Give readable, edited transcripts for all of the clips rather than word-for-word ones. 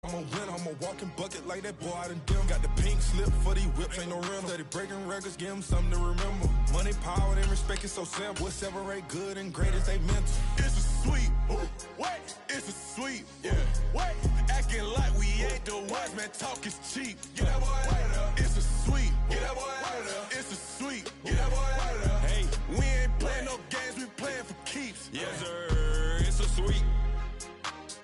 I'm a winner, I'm a walking bucket like that boy out in Denver. Got the pink slip for these whips, ain't no rental. Steady breaking records, give them something to remember. Money, power, and respect is so simple. What separate good and great is they mental. It's a sweep, wait, it's a sweep, yeah. Wait, acting like we ain't the ones, man, talk is cheap. Get that boy out of there. It's a sweep, get that boy out of there. It's a sweep, get that boy out of there. Hey, we ain't playing no games, we playing for keeps. Yes, sir, it's a sweep.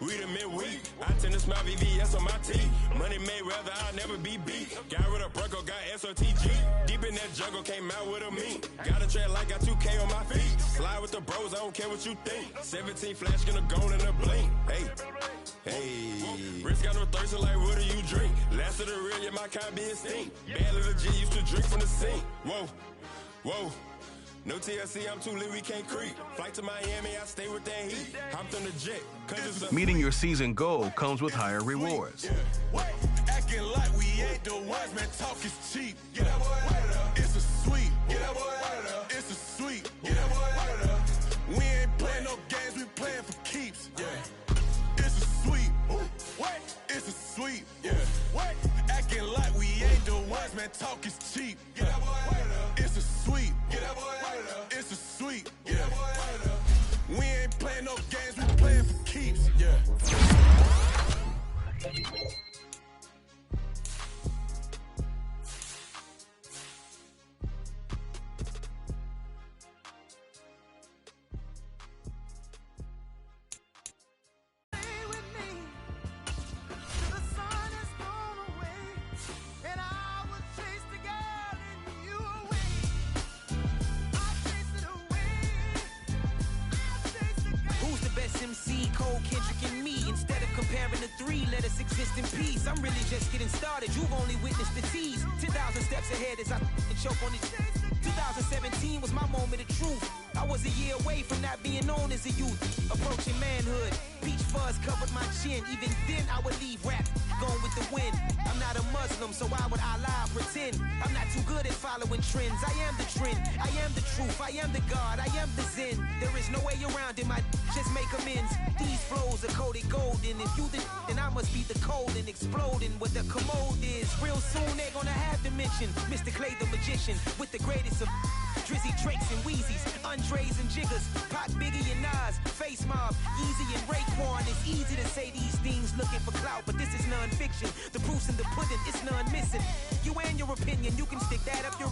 We the midweek. I tend to smile VVS on my teeth. Money made rather I'll never be beat. Got rid of Bronco, got SOTG. Deep in that jungle, came out with a meat. Got a tread like got 2K on my feet. Slide with the bros, I don't care what you think. 17 flash, gonna go in a blink. Hey, hey. Wrist got no thirst, like what do you drink? Last of the real, yeah, my kind be extinct. Bad little G used to drink from the sink. Whoa, whoa. No TLC, I'm too lit, we can't creep. Flight to Miami, I stay with that heat. Hopped on the jet, cause it's a Meeting your season goal comes with higher rewards. Yeah. Wait, acting like we ain't the ones, man, talk is cheap. Get that boy out of there. It's a sweep. Get that boy out of there. It's a sweep. Get that boy out of there. We ain't playing no games, we playing for keeps. Yeah. It's a sweep. Wait, it's a sweep. Yeah. Wait, acting like we ain't the ones, man, talk is cheap. Get that boy out of there. It's a sweep. Get that boy out of there. It's a sweep. Get that boy out of there. We ain't playing no games, we playing for keeps. Yeah. Exist in peace. I'm really just getting started. You've only witnessed the tease. 10,000 steps ahead as I choke on these. 2017 was my moment of truth. I was a year away from not being known as a youth. Approaching manhood. Peach fuzz covered my chin. Even then I would leave rap going with the wind. I'm not a Muslim, so why would I lie or pretend? I'm not too good at following trends. I am the trend. I am the truth. I am the God. I am the Zen. There is no way around it. My just make amends. These flows are coated golden. If you then I must be the cold and exploding what the commode is. Real soon they're gonna have to mention Mr. Clay the magician with the greatest of Drizzy, Drakes, and Wheezies, Andres and Jiggers, Pac, Biggie, and Nas, Face Mob, Yeezy, and Raekwon. It's easy to say these things looking for clout, but this is non-fiction. The proof's in the pudding, it's none missing. You and your opinion, you can stick that up your...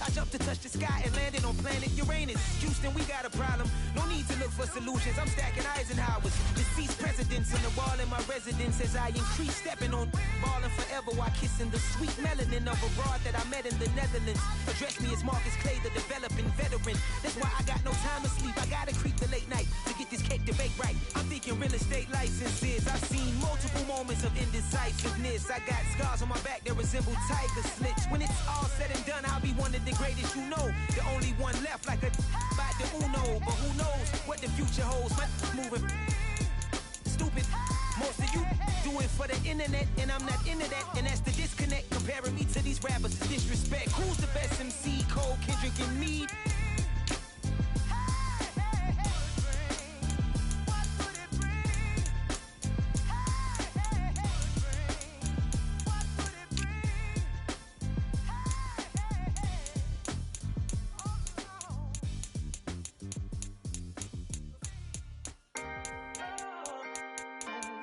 I jumped to touch the sky and landed on planet Uranus. Houston, we got a problem. No need to look for solutions. I'm stacking Eisenhowers. Deceased presidents in the wall in my residence as I increase stepping on balling forever while kissing the sweet melanin of a broad that I met in the Netherlands. Address me as Marcus Clay, the developing veteran. That's why I got no time to sleep. I gotta creep the late night to get this cake debate right. I'm thinking real estate licenses. I've seen multiple moments of indecisiveness. I got scars on my back that resemble tiger slits. When it's all said and done, I'll be one of the greatest you know. The only one left like a by the Uno. But who knows what the future holds? My moving stupid. Most of you do it for the internet, and I'm not into that. And that's the disconnect. Comparing me to these rappers is disrespect. Who's the best MC? Cole, Kendrick, and Meade?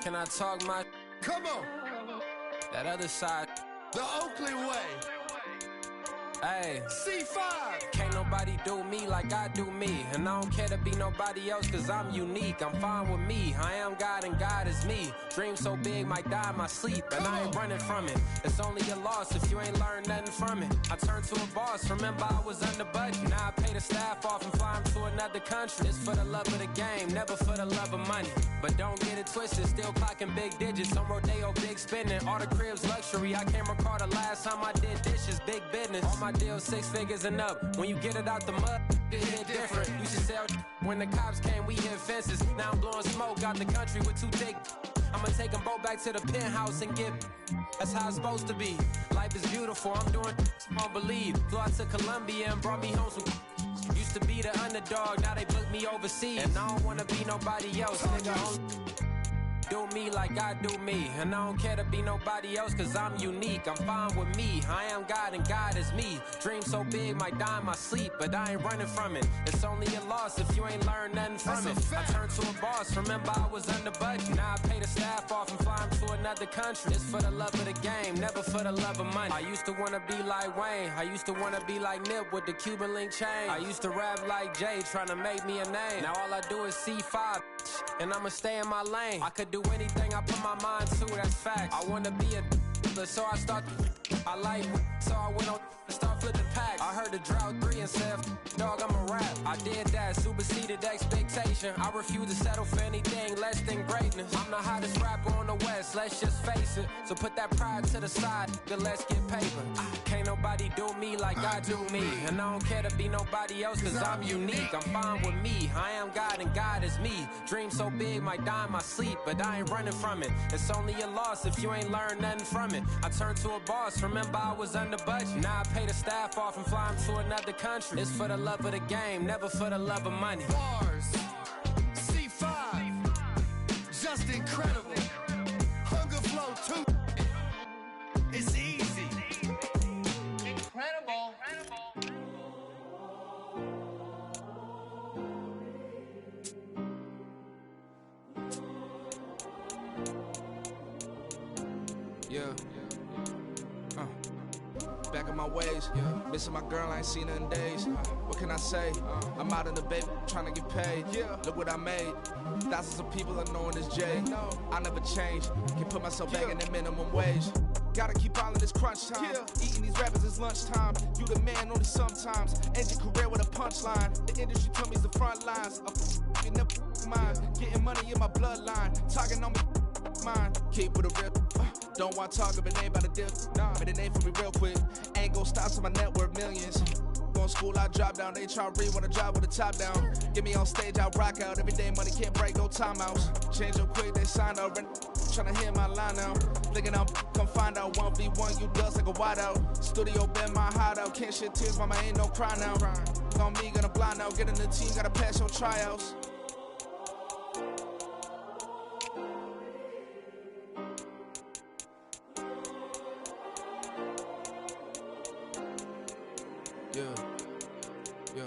Can I talk my... Come on. That other side. The Oakley way. Hey. C5. Can't nobody do me like I do me. And I don't care to be nobody else cause I'm unique. I'm fine with me. I am God and God is me. Dream so big might die in my sleep. And I ain't running from it. It's only a loss if you ain't learned nothing from it. I turned to a boss. Remember I was under budget. Now I pay the staff off and fly them to another country. It's for the love of the game, never for the love of money. But don't get it twisted, still clocking big digits. On Rodeo, big spending. All the cribs luxury. I can't recall the last time I did dishes. Big business. All my deals 6 figures and up. When you get it out the mud, it hit different. You should sell when the cops came, we hit fences. Now I'm blowing smoke out the country with 2 dick. I'ma take them both back to the penthouse and get. That's how it's supposed to be. Life is beautiful, I'm doing won't believe. Flew out to Colombia and brought me home some. Used to be the underdog, now they booked me overseas. And I don't wanna be nobody else, nigga. do me like I do me. And I don't care to be nobody else, cause I'm unique. I'm fine with me. I am God and God is me. Dream so big, might die in my sleep, but I ain't running from it. It's only a loss if you ain't learned nothing from it. I turned to a boss, remember I was under budget. Now I pay the staff off and fly them to another country. It's for the love of the game, never for the love of money. I used to wanna be like Wayne. I used to wanna be like Nip with the Cuban link chain. I used to rap like Jay, trying to make me a name. Now all I do is C5, and I'ma stay in my lane. I could do anything I put my mind to, that's facts. I wanna be a so I start I like so I went on and start flipping packs. I heard the drought 3 and said, dog, I'm a rap. I did that, superseded expectation. I refuse to settle for anything less than greatness. I'm the hottest rapper on the West, let's just face it. So put that pride to the side, then let's get paper. Can't nobody do me like I do me. And I don't care to be nobody else, cause I'm unique. I'm fine with me, I am God and God is me. Dream so big, might die in my sleep, but I ain't running from it. It's only a loss if you ain't learned nothing from it. I turned to a boss, remember I was under budget. Now I pay the staff off and fly them to another country. It's for the love of the game, never for the love of money. Bars, C5, just incredible. Hunger Flow 2, it's easy. Incredible. Yeah. Back in my ways, missing my girl, I ain't seen her in days. What can I say? I'm out in the baby, trying to get paid. Look what I made. Thousands of people are knowing this J. I never change. Can put myself back in the minimum wage. Gotta keep all of this crunch time. Eating these rappers is lunchtime. You the man only sometimes. End your career with a punchline. The industry tell me it's the front lines. You never mind. Getting money in my bloodline. Talking on me. Mine. Keep with a rip. Don't want to talk if it ain't about a dip. But it ain't for me real quick. Ain't gon' stop till my net worth millions. Going school, I drop down. They try to read when I drive with the top down. Get me on stage, I rock out. Every day money can't break, no timeouts. Change up quick, they signed up. Tryna hear my line now. Thinking I'm come find out 1v1, you dust like a wideout. Studio been my hideout. Can't shed tears, mama ain't no cry now. On me, gonna blind out. Get in the team, gotta pass your tryouts. Yeah.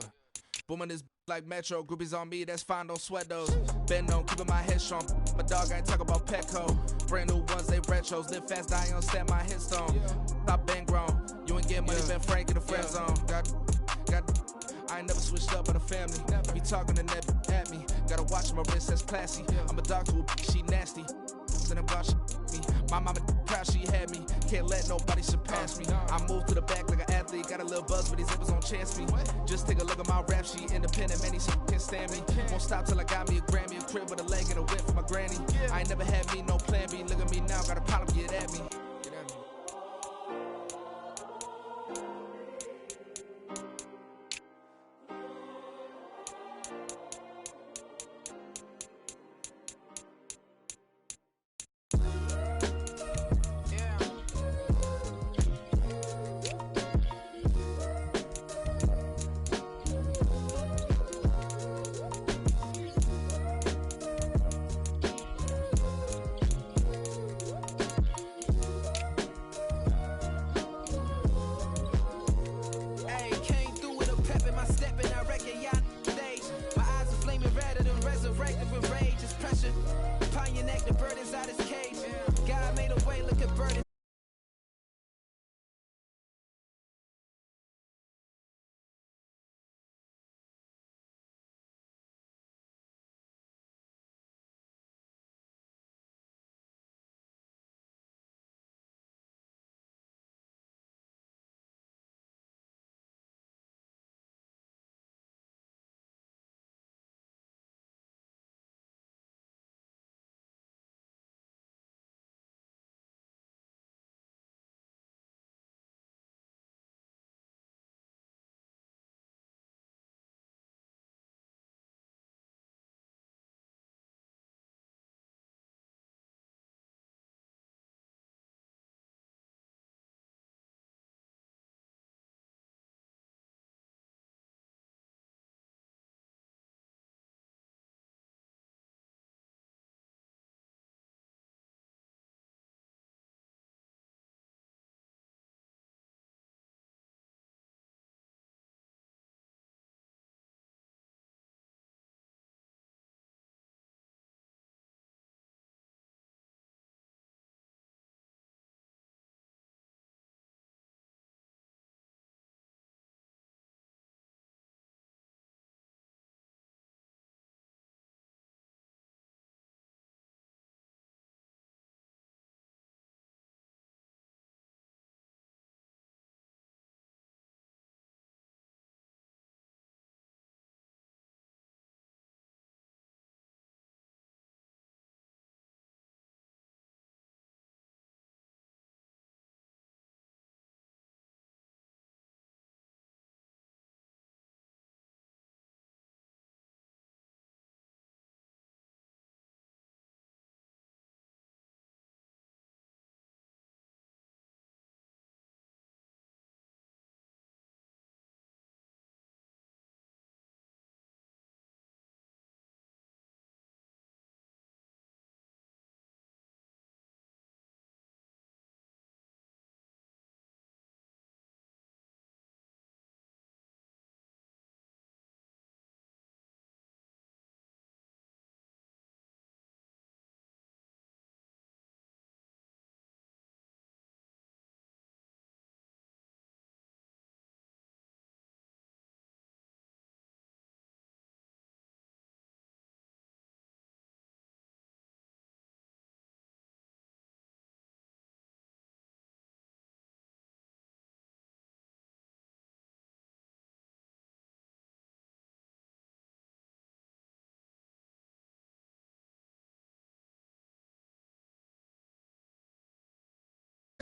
Booming this like Metro, groupies on me, that's fine, don't sweat those. Been on, keeping my head strong. My dog, I ain't talk about Petco. Brand new ones, they retros. Live fast, die on stand my headstone. Stop been grown. You ain't getting money, been Frank in the friend zone. Got, I ain't never switched up on the family. Be talking to Ned at me. Gotta watch my wrist, that's classy. I'm a dog to a she nasty. And about me. My mama proud she had me. Can't let nobody surpass me. I moved to the back like an athlete. Got a little buzz, but these zippers don't chance me. Just take a look at my rap sheet. Independent, man, these can't stand me. Won't stop till I got me a Grammy, a crib with a leg and a whip for my granny. I ain't never had me no plan B. Look at me now, got a problem, get at me.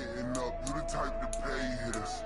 You the type to pay hitters.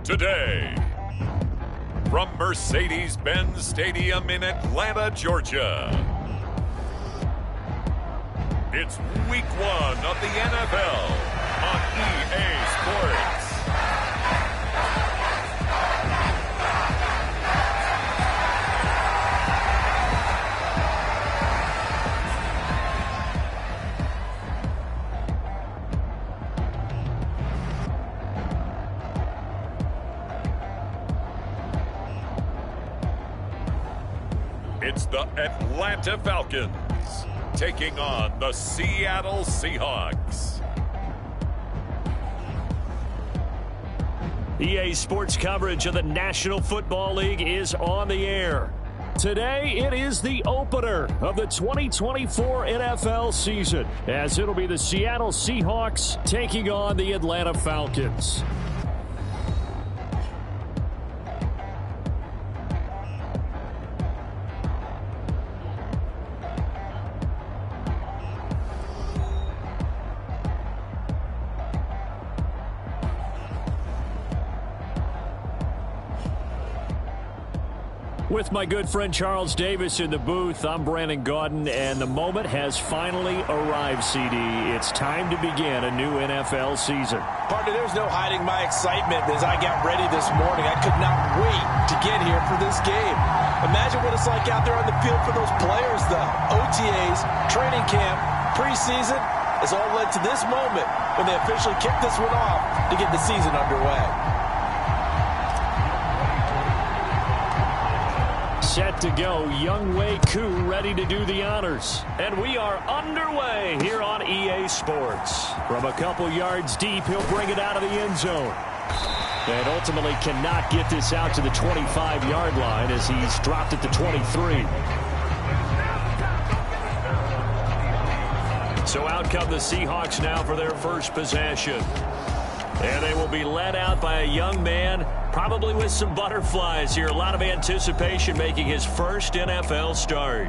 Today, from Mercedes-Benz Stadium in Atlanta, Georgia, it's Week 1 of the NFL on EA Sports. It's the Atlanta Falcons taking on the Seattle Seahawks. EA Sports coverage of the National Football League is on the air. Today, it is the opener of the 2024 NFL season, as it'll be the Seattle Seahawks taking on the Atlanta Falcons. With my good friend Charles Davis in the booth, I'm Brandon Gaudin, and the moment has finally arrived, CD. It's time to begin a new NFL season. Partner, there's no hiding my excitement as I got ready this morning. I could not wait to get here for this game. Imagine what it's like out there on the field for those players, though. OTAs, training camp, preseason has all led to this moment when they officially kick this one off to get the season underway. Set to go, Younghoe Koo ready to do the honors. And we are underway here on EA Sports. From a couple yards deep, he'll bring it out of the end zone. And ultimately cannot get this out to the 25-yard line as he's dropped at the 23. So out come the Seahawks now for their first possession. And they will be led out by a young man, probably with some butterflies here. A lot of anticipation making his first NFL start.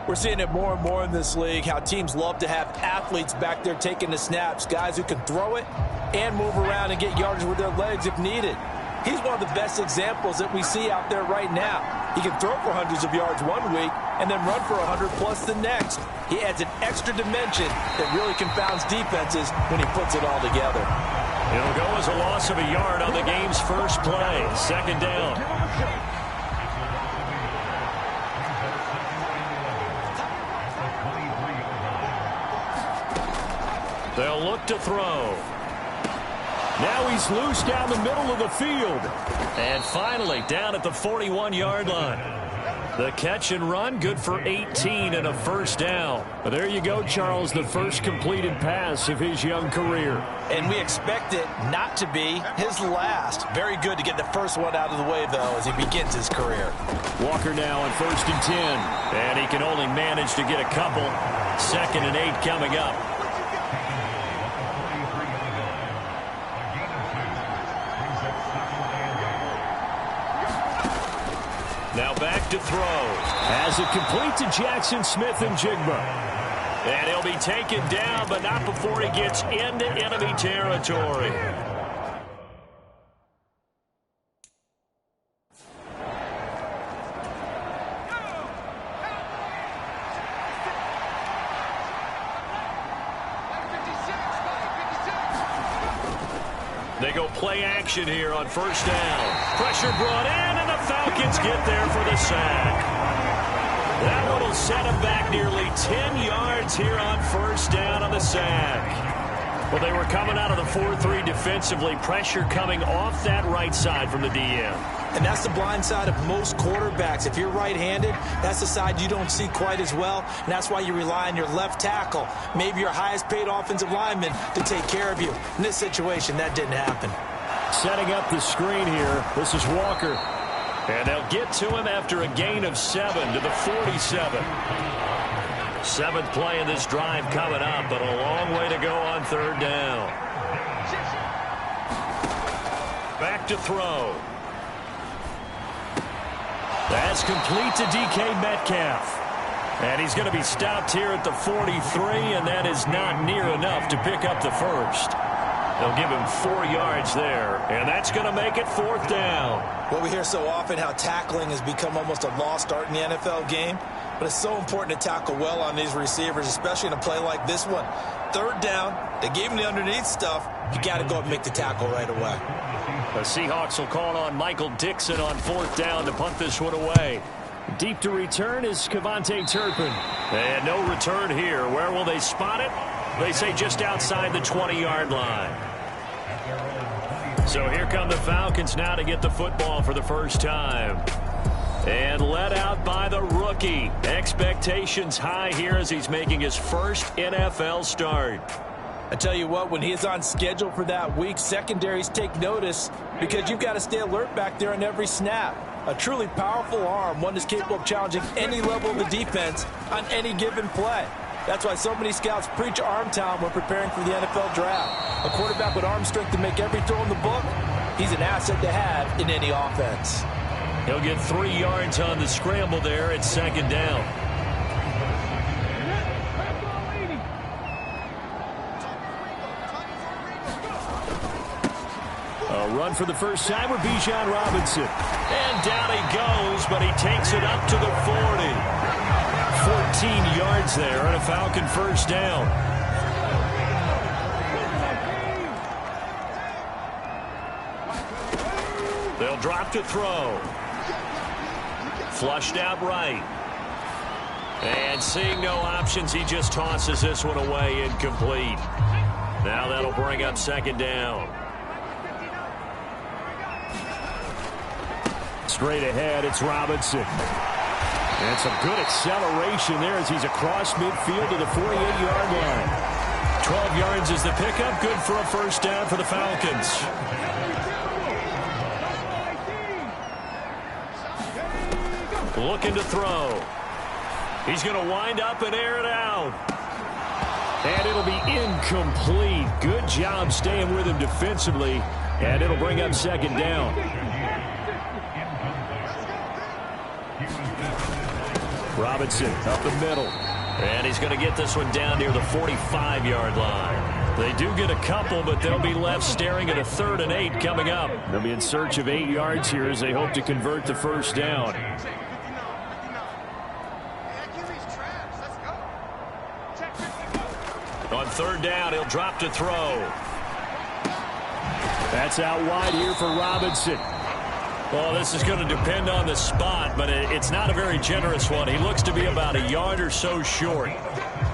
We're seeing it more and more in this league, how teams love to have athletes back there taking the snaps, guys who can throw it and move around and get yardage with their legs if needed. He's one of the best examples that we see out there right now. He can throw for hundreds of yards one week and then run for 100+ the next. He adds an extra dimension that really confounds defenses when he puts it all together. It'll go as a loss of a yard on the game's first play. Second down. They'll look to throw. Now he's loose down the middle of the field. And finally down at the 41-yard line. The catch and run, good for 18 and a first down. But there you go, Charles, the first completed pass of his young career. And we expect it not to be his last. Very good to get the first one out of the way, though, as he begins his career. Walker now on 1st and 10. And he can only manage to get a couple. 2nd and 8 coming up. Now back to throw. As it complete to Jackson Smith and Jigba. And he'll be taken down, but not before he gets into enemy territory. go play action here on first down. Pressure brought in, and the Falcons get there for the sack. That one will set him back nearly 10 yards here on first down on the sack. Well, they were coming out of the 4-3 defensively. Pressure coming off that right side from the DM. And that's the blind side of most quarterbacks. If you're right-handed, that's the side you don't see quite as well. And that's why you rely on your left tackle, maybe your highest-paid offensive lineman, to take care of you. In this situation, that didn't happen. Setting up the screen here. This is Walker. And they'll get to him after a gain of 7 to the 47. Seventh play of this drive coming up, but a long way to go on third down. Back to throw. That's complete to DK Metcalf. And he's going to be stopped here at the 43, and that is not near enough to pick up the first. They'll give him 4 yards there, and that's going to make it fourth down. Well, we hear so often how tackling has become almost a lost art in the NFL game, but it's so important to tackle well on these receivers, especially in a play like this one. Third down, they gave him the underneath stuff. You got to go and make the tackle right away. The Seahawks will call on Michael Dixon on fourth down to punt this one away. Deep to return is Kevontae Turpin. And no return here. Where will they spot it? They say just outside the 20-yard line. So here come the Falcons now to get the football for the first time. And led out by the rookie. Expectations high here as he's making his first NFL start. I tell you what, when he is on schedule for that week, secondaries take notice because you've got to stay alert back there on every snap. A truly powerful arm, one that's capable of challenging any level of the defense on any given play. That's why so many scouts preach arm talent when preparing for the NFL draft. A quarterback with arm strength to make every throw in the book, he's an asset to have in any offense. He'll get 3 yards on the scramble there at second down. A run for the first time with Bijan Robinson. And down he goes, but he takes it up to the 40. 14 yards there and a Falcon first down. They'll drop to throw. Flushed out right. And seeing no options, he just tosses this one away incomplete. Now that'll bring up second down. Straight ahead, it's Robinson. And some good acceleration there as he's across midfield to the 48-yard line. 12 yards is the pickup. Good for a first down for the Falcons. Looking to throw. He's going to wind up and air it out. And it'll be incomplete. Good job staying with him defensively. And it'll bring up second down. Robinson up the middle. And he's going to get this one down near the 45-yard line. They do get a couple, but they'll be left staring at a 3rd and 8 coming up. They'll be in search of 8 yards here as they hope to convert the first down. On third down, he'll drop to throw. That's out wide here for Robinson. Well, this is going to depend on the spot, but it's not a very generous one. He looks to be about a yard or so short.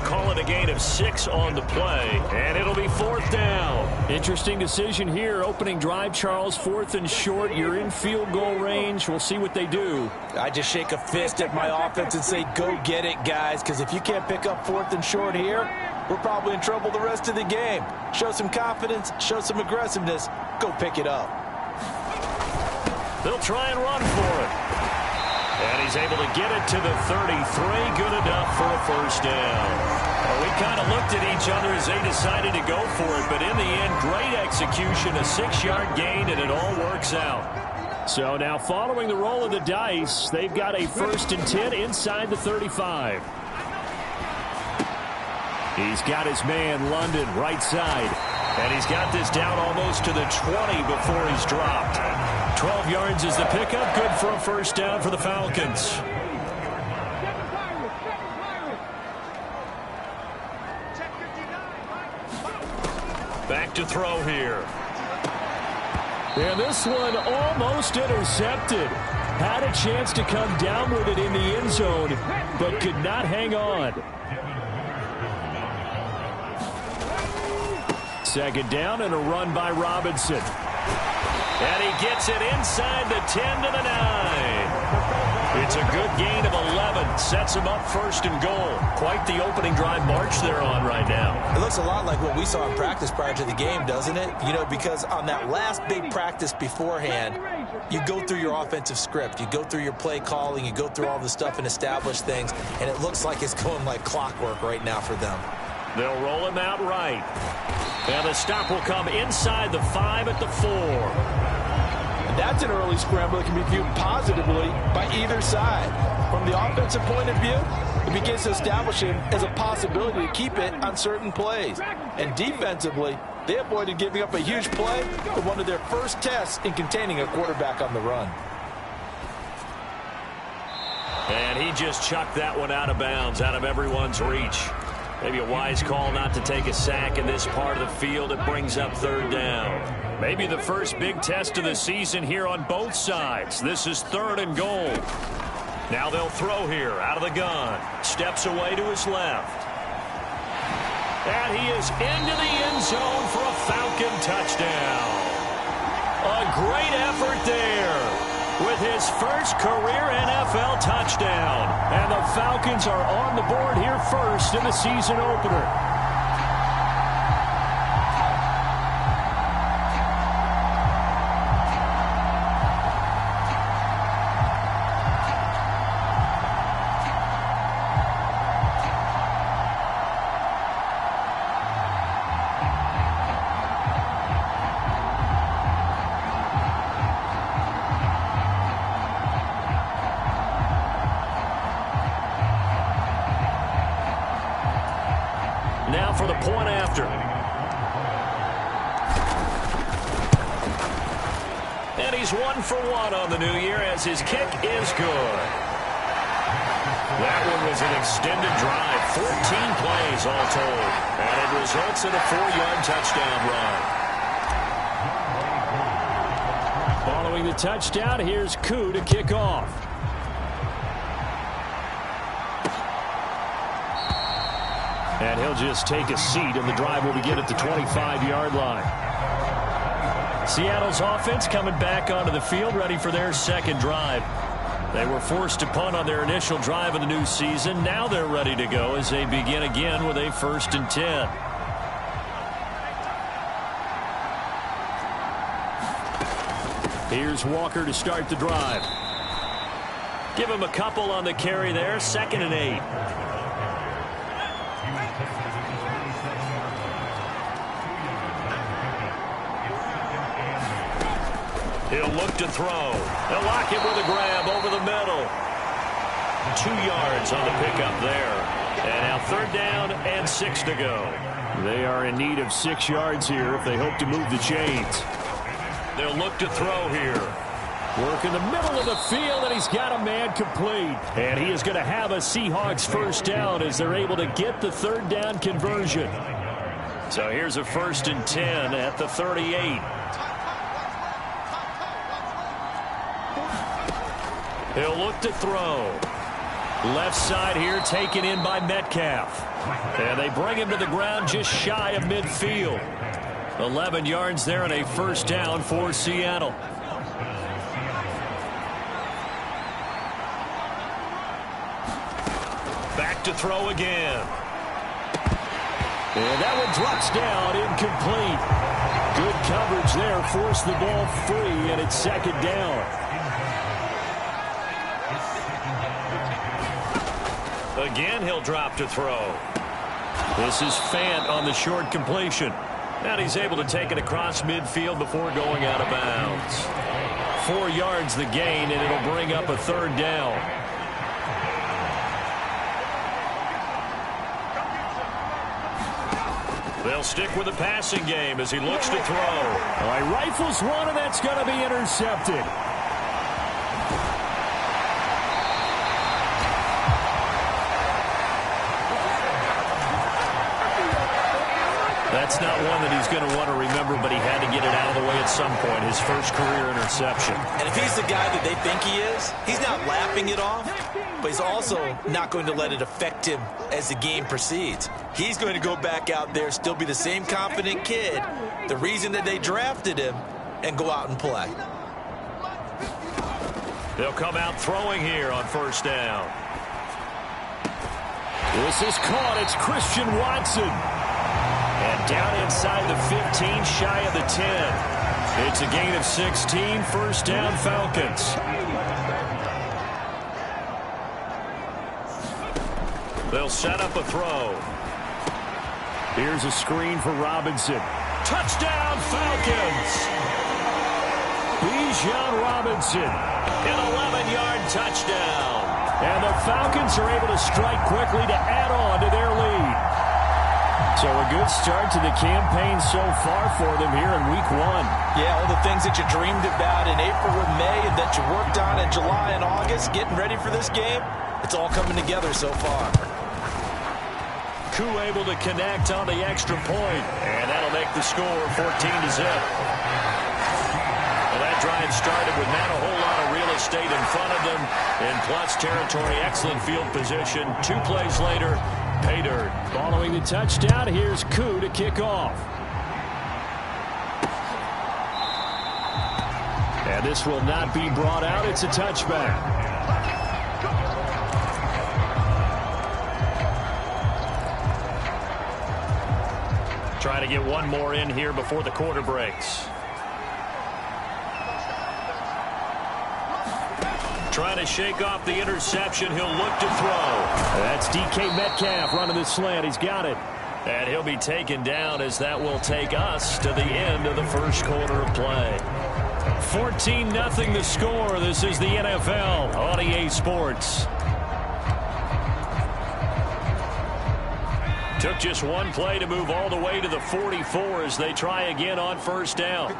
Call it a gain of 6 on the play, and it'll be fourth down. Interesting decision here. Opening drive, Charles, 4th and short. You're in field goal range. We'll see what they do. I just shake a fist at my offense and say, go get it, guys, because if you can't pick up 4th and short here, we're probably in trouble the rest of the game. Show some confidence, show some aggressiveness, go pick it up. They'll try and run for it. And he's able to get it to the 33. Good enough for a first down. Well, we kind of looked at each other as they decided to go for it. But in the end, great execution, a 6-yard gain, and it all works out. So now following the roll of the dice, they've got a 1st and 10 inside the 35. He's got his man, London, right side. And he's got this down almost to the 20 before he's dropped. 12 yards is the pickup. Good for a first down for the Falcons. Back to throw here. And this one almost intercepted. Had a chance to come down with it in the end zone, but could not hang on. Second down and a run by Robinson. And he gets it inside the 10 to the 9. It's a good gain of 11. Sets him up first and goal. Quite the opening drive march they're on right now. It looks a lot like what we saw in practice prior to the game, doesn't it? You know, because on that last big practice beforehand, you go through your offensive script. You go through your play calling. You go through all the stuff and establish things. And it looks like it's going like clockwork right now for them. They'll roll him out right. And the stop will come inside the 5 at the 4. That's an early scramble that can be viewed positively by either side. From the offensive point of view, it begins to establish him as a possibility to keep it on certain plays. And defensively, they avoided giving up a huge play with one of their first tests in containing a quarterback on the run. And he just chucked that one out of bounds, out of everyone's reach. Maybe a wise call not to take a sack in this part of the field. It brings up third down. Maybe the first big test of the season here on both sides. This is third and goal. Now they'll throw here out of the gun. Steps away to his left. And he is into the end zone for a Falcon touchdown. A great effort there with his first career NFL touchdown. And the Falcons are on the board here first in the season opener. Now for the point after. And he's 1 for 1 on the new year as his kick is good. That one was an extended drive, 14 plays all told. And it results in a 4-yard touchdown run. Following the touchdown, here's Koo to kick off. And he'll just take a seat, and the drive will begin at the 25-yard line. Seattle's offense coming back onto the field, ready for their second drive. They were forced to punt on their initial drive of the new season. Now they're ready to go as they begin again with a 1st and 10. Here's Walker to start the drive. Give him a couple on the carry there, 2nd and 8. He'll look to throw. They'll lock him with a grab over the middle. 2 yards on the pickup there. And now 3rd down and 6 to go. They are in need of 6 yards here if they hope to move the chains. They'll look to throw here. Work in the middle of the field, and he's got a man complete. And he is going to have a Seahawks first down as they're able to get the 3rd down conversion. So here's a 1st and 10 at the 38. He'll look to throw. Left side here taken in by Metcalf. And they bring him to the ground just shy of midfield. 11 yards there and a 1st down for Seattle. Back to throw again. And that one drops down, incomplete. Good coverage there, forced the ball free, and it's 2nd down. Again, he'll drop to throw. This is Fant on the short completion. And he's able to take it across midfield before going out of bounds. 4 yards the gain, and it'll bring up a 3rd down. They'll stick with the passing game as he looks to throw. All right, rifles one, and that's going to be intercepted. That's not one that he's going to want to remember, but he had to get it out of the way at some point, his first career interception. And if he's the guy that they think he is, he's not laughing it off, but he's also not going to let it affect him as the game proceeds. He's going to go back out there, still be the same confident kid, the reason that they drafted him, and go out and play. They'll come out throwing here on first down. This is caught. It's Christian Watson. And down inside the 15, shy of the 10. It's a gain of 16, first down Falcons. They'll set up a throw. Here's a screen for Robinson. Touchdown Falcons! Bijan Robinson, an 11-yard touchdown. And the Falcons are able to strike quickly to add on to their lead. So a good start to the campaign so far for them here in week 1. Yeah, all the things that you dreamed about in April and May and that you worked on in July and August, getting ready for this game, it's all coming together so far. Koo able to connect on the extra point, and that'll make the score 14-0. Well, that drive started with not a whole lot of real estate in front of them in plus territory. Excellent field position. 2 plays later, pay dirt. Following the touchdown, here's Koo to kick off. And this will not be brought out. It's a touchback. Try to get one more in here before the quarter breaks. Trying to shake off the interception. He'll look to throw. That's DK Metcalf running the slant. He's got it. And he'll be taken down as that will take us to the end of the first quarter of play. 14-0 the score. This is the NFL on EA Sports. Took just one play to move all the way to the 44 as they try again on first down.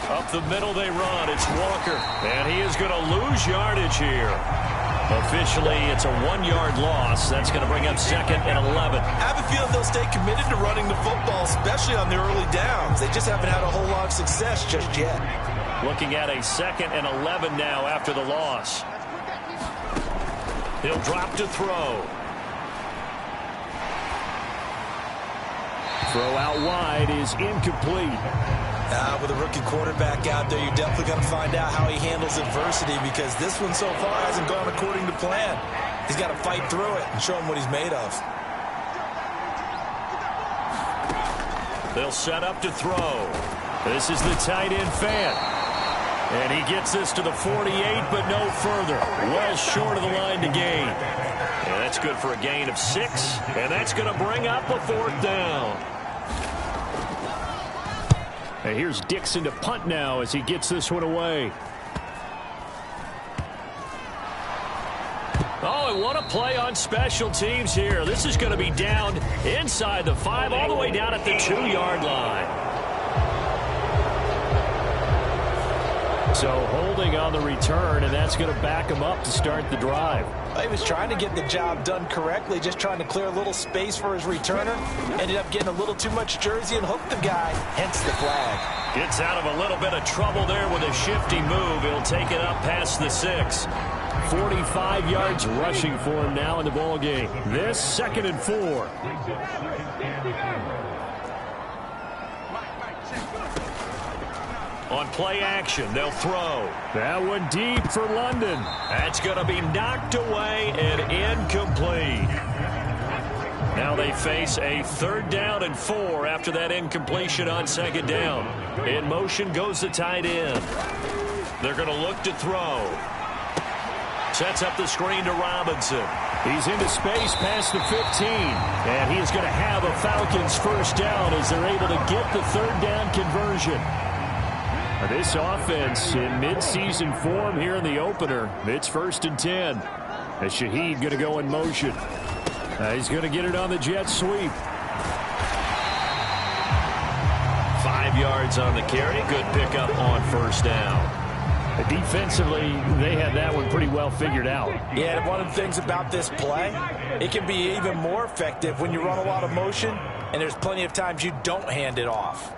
Up the middle they run. It's Walker. And he is going to lose yardage here. Officially, it's a 1-yard loss. That's going to bring up 2nd and 11. I have a feeling they'll stay committed to running the football, especially on the early downs. They just haven't had a whole lot of success just yet. Looking at a 2nd and 11 now after the loss. He'll drop to throw. Throw out wide is incomplete. With a rookie quarterback out there, you're definitely going to find out how he handles adversity because this one so far hasn't gone according to plan. He's got to fight through it and show him what he's made of. They'll set up to throw. This is the tight end Fant. And he gets this to the 48, but no further. Well short of the line to gain. And that's good for a gain of 6. And that's going to bring up a 4th down. And here's Dixon to punt now as he gets this one away. Oh, and what a play on special teams here. This is going to be down inside the 5, all the way down at the 2-yard line. So holding on the return, and that's going to back him up to start the drive. He was trying to get the job done correctly, just trying to clear a little space for his returner. Ended up getting a little too much jersey and hooked the guy, hence the flag. Gets out of a little bit of trouble there with a shifty move. He'll take it up past the 6. 45 yards rushing for him now in the ball game. This 2nd and 4. On play action, they'll throw. That one deep for London. That's going to be knocked away and incomplete. Now they face a 3rd down and 4 after that incompletion on 2nd down. In motion goes the tight end. They're going to look to throw. Sets up the screen to Robinson. He's into space past the 15. And he is going to have a Falcons 1st down as they're able to get the 3rd down conversion. This offense in midseason form here in the opener. It's 1st and 10. As Shaheed going to go in motion. He's going to get it on the jet sweep. 5 yards on the carry. Good pickup on 1st down. Defensively, they had that one pretty well figured out. Yeah, and one of the things about this play, it can be even more effective when you run a lot of motion, and there's plenty of times you don't hand it off.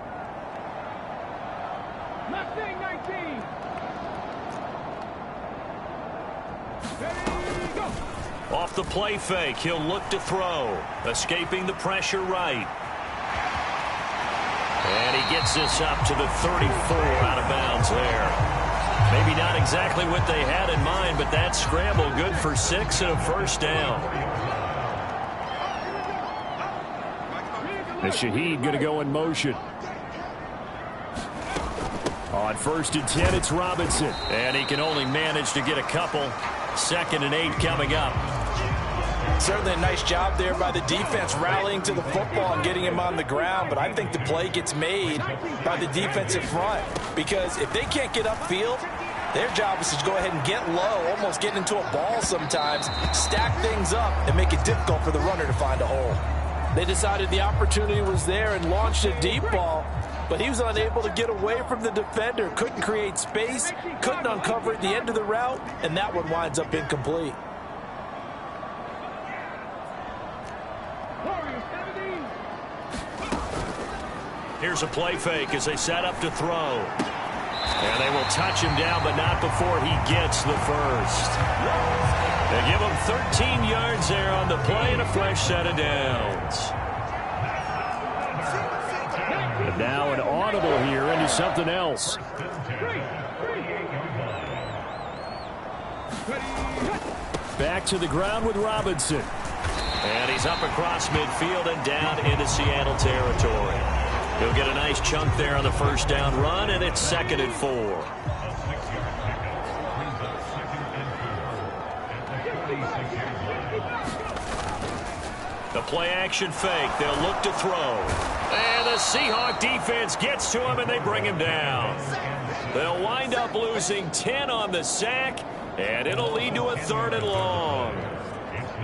Off the play fake, he'll look to throw. Escaping the pressure right. And he gets this up to the 34 out of bounds there. Maybe not exactly what they had in mind, but that scramble good for 6 and a first down. The Shaheed going to go in motion. On 1st and 10, it's Robinson. And he can only manage to get a couple. 2nd and 8 coming up. Certainly a nice job there by the defense rallying to the football and getting him on the ground, but I think the play gets made by the defensive front because if they can't get upfield, their job is to go ahead and get low, almost get into a ball sometimes, stack things up, and make it difficult for the runner to find a hole. They decided the opportunity was there and launched a deep ball, but he was unable to get away from the defender, couldn't create space, couldn't uncover at the end of the route, and that one winds up incomplete. Here's a play fake as they set up to throw. And they will touch him down, but not before he gets the first. They give him 13 yards there on the play and a fresh set of downs. And now an audible here into something else. Back to the ground with Robinson. And he's up across midfield and down into Seattle territory. He'll get a nice chunk there on the first down run, and it's 2nd and 4. The play action fake. They'll look to throw. And the Seahawk defense gets to him, and they bring him down. They'll wind up losing 10 on the sack, and it'll lead to a 3rd and long.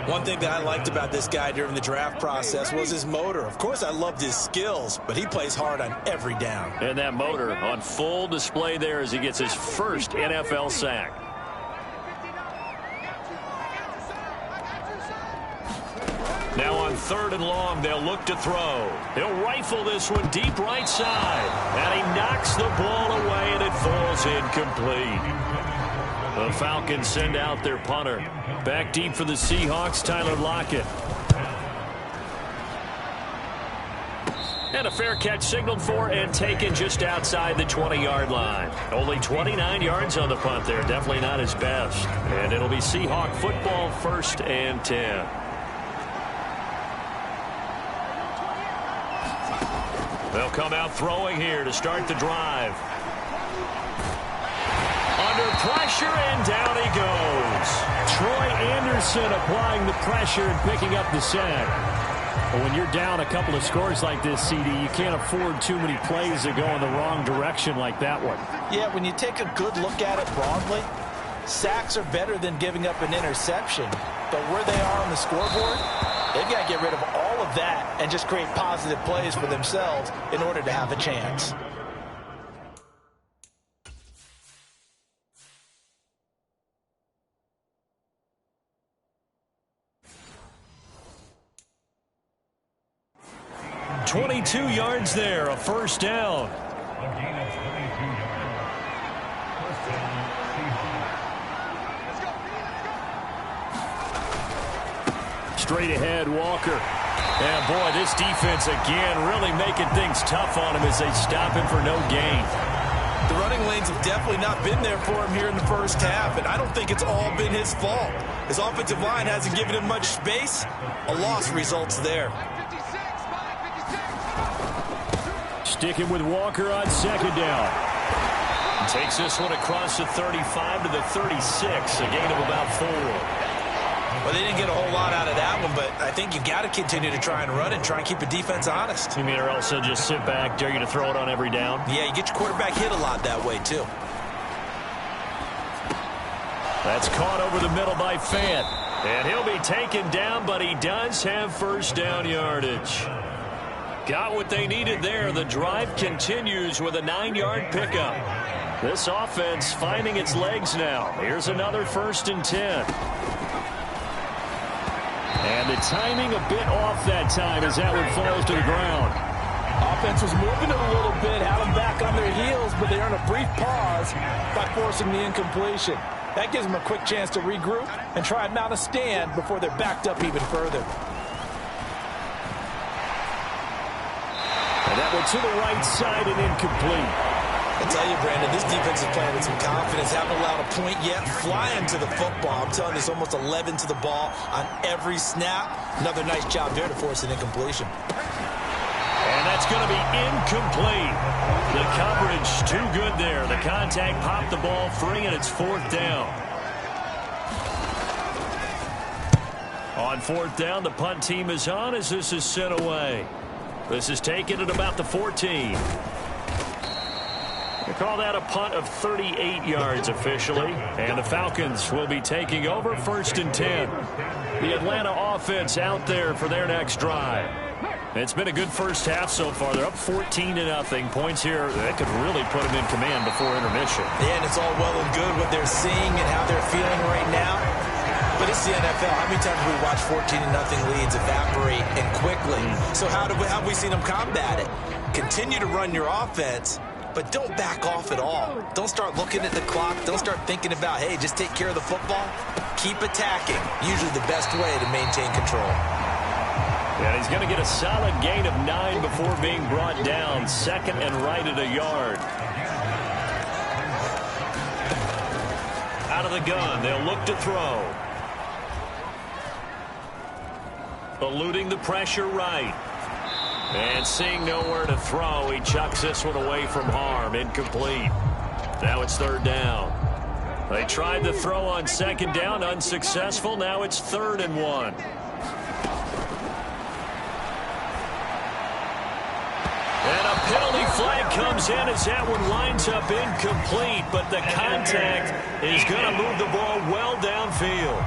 One thing that I liked about this guy during the draft process was his motor. Of course, I loved his skills, but he plays hard on every down. And that motor on full display there as he gets his first NFL sack. Now on 3rd and long, they'll look to throw. He'll rifle this one deep right side. And he knocks the ball away, and it falls incomplete. The Falcons send out their punter. Back deep for the Seahawks, Tyler Lockett. And a fair catch signaled for and taken just outside the 20-yard line. Only 29 yards on the punt there. Definitely not his best. And it'll be Seahawk football, 1st and 10. They'll come out throwing here to start the drive. Under pressure, and down he goes. Troy Anderson applying the pressure and picking up the sack. But when you're down a couple of scores like this, CD, you can't afford too many plays that go in the wrong direction like that one. Yeah, when you take a good look at it broadly, sacks are better than giving up an interception. But where they are on the scoreboard, they've got to get rid of all of that and just create positive plays for themselves in order to have a chance. .22 yards there, a first down. Straight ahead, Walker. And boy, this defense again really making things tough on him as they stop him for no gain. The running lanes have definitely not been there for him here in the first half, and I don't think it's all been his fault. His offensive line hasn't given him much space. A loss results there. Sticking with Walker on 2nd down. Takes this one across the 35 to the 36, a gain of about 4. Well, they didn't get a whole lot out of that one, but I think you got to continue to try and run and try and keep the defense honest. You mean or else they'll just sit back, dare you to throw it on every down? Yeah, you get your quarterback hit a lot that way, too. That's caught over the middle by Fant. And he'll be taken down, but he does have first down yardage. Got what they needed there. The drive continues with a 9-yard pickup. This offense finding its legs now. Here's another 1st and 10. And the timing a bit off that time as that one falls to the ground. Offense was moving it a little bit, had them back on their heels, but they earned a brief pause by forcing the incompletion. That gives them a quick chance to regroup and try and mount a stand before they're backed up even further. And that one to the right side and incomplete. I tell you, Brandon, this defense is playing with some confidence. Haven't allowed a point yet. Flying to the football. I'm telling you, it's almost 11 to the ball on every snap. Another nice job there to force an incompletion. And that's going to be incomplete. The coverage too good there. The contact popped the ball free, and it's 4th down. On 4th down, the punt team is on as this is sent away. This is taken at about the 14. They call that a punt of 38 yards officially. And the Falcons will be taking over 1st and 10. The Atlanta offense out there for their next drive. It's been a good first half so far. They're up 14-0. Points here that could really put them in command before intermission. Yeah, and it's all well and good what they're seeing and how they're feeling right now. But it's the NFL. How many times have we watched 14-0 leads evaporate and quickly? So how have we seen them combat it? Continue to run your offense, but don't back off at all. Don't start looking at the clock. Don't start thinking about, hey, just take care of the football. Keep attacking. Usually the best way to maintain control. Yeah, he's going to get a solid gain of 9 before being brought down. 2nd and right at a yard. Out of the gun, they'll look to throw. Eluding the pressure right. And seeing nowhere to throw, he chucks this one away from harm. Incomplete. Now it's 3rd down. They tried to throw on 2nd down, unsuccessful. Now it's 3rd and 1. And a penalty flag comes in as that one winds up incomplete, but the contact is going to move the ball well downfield.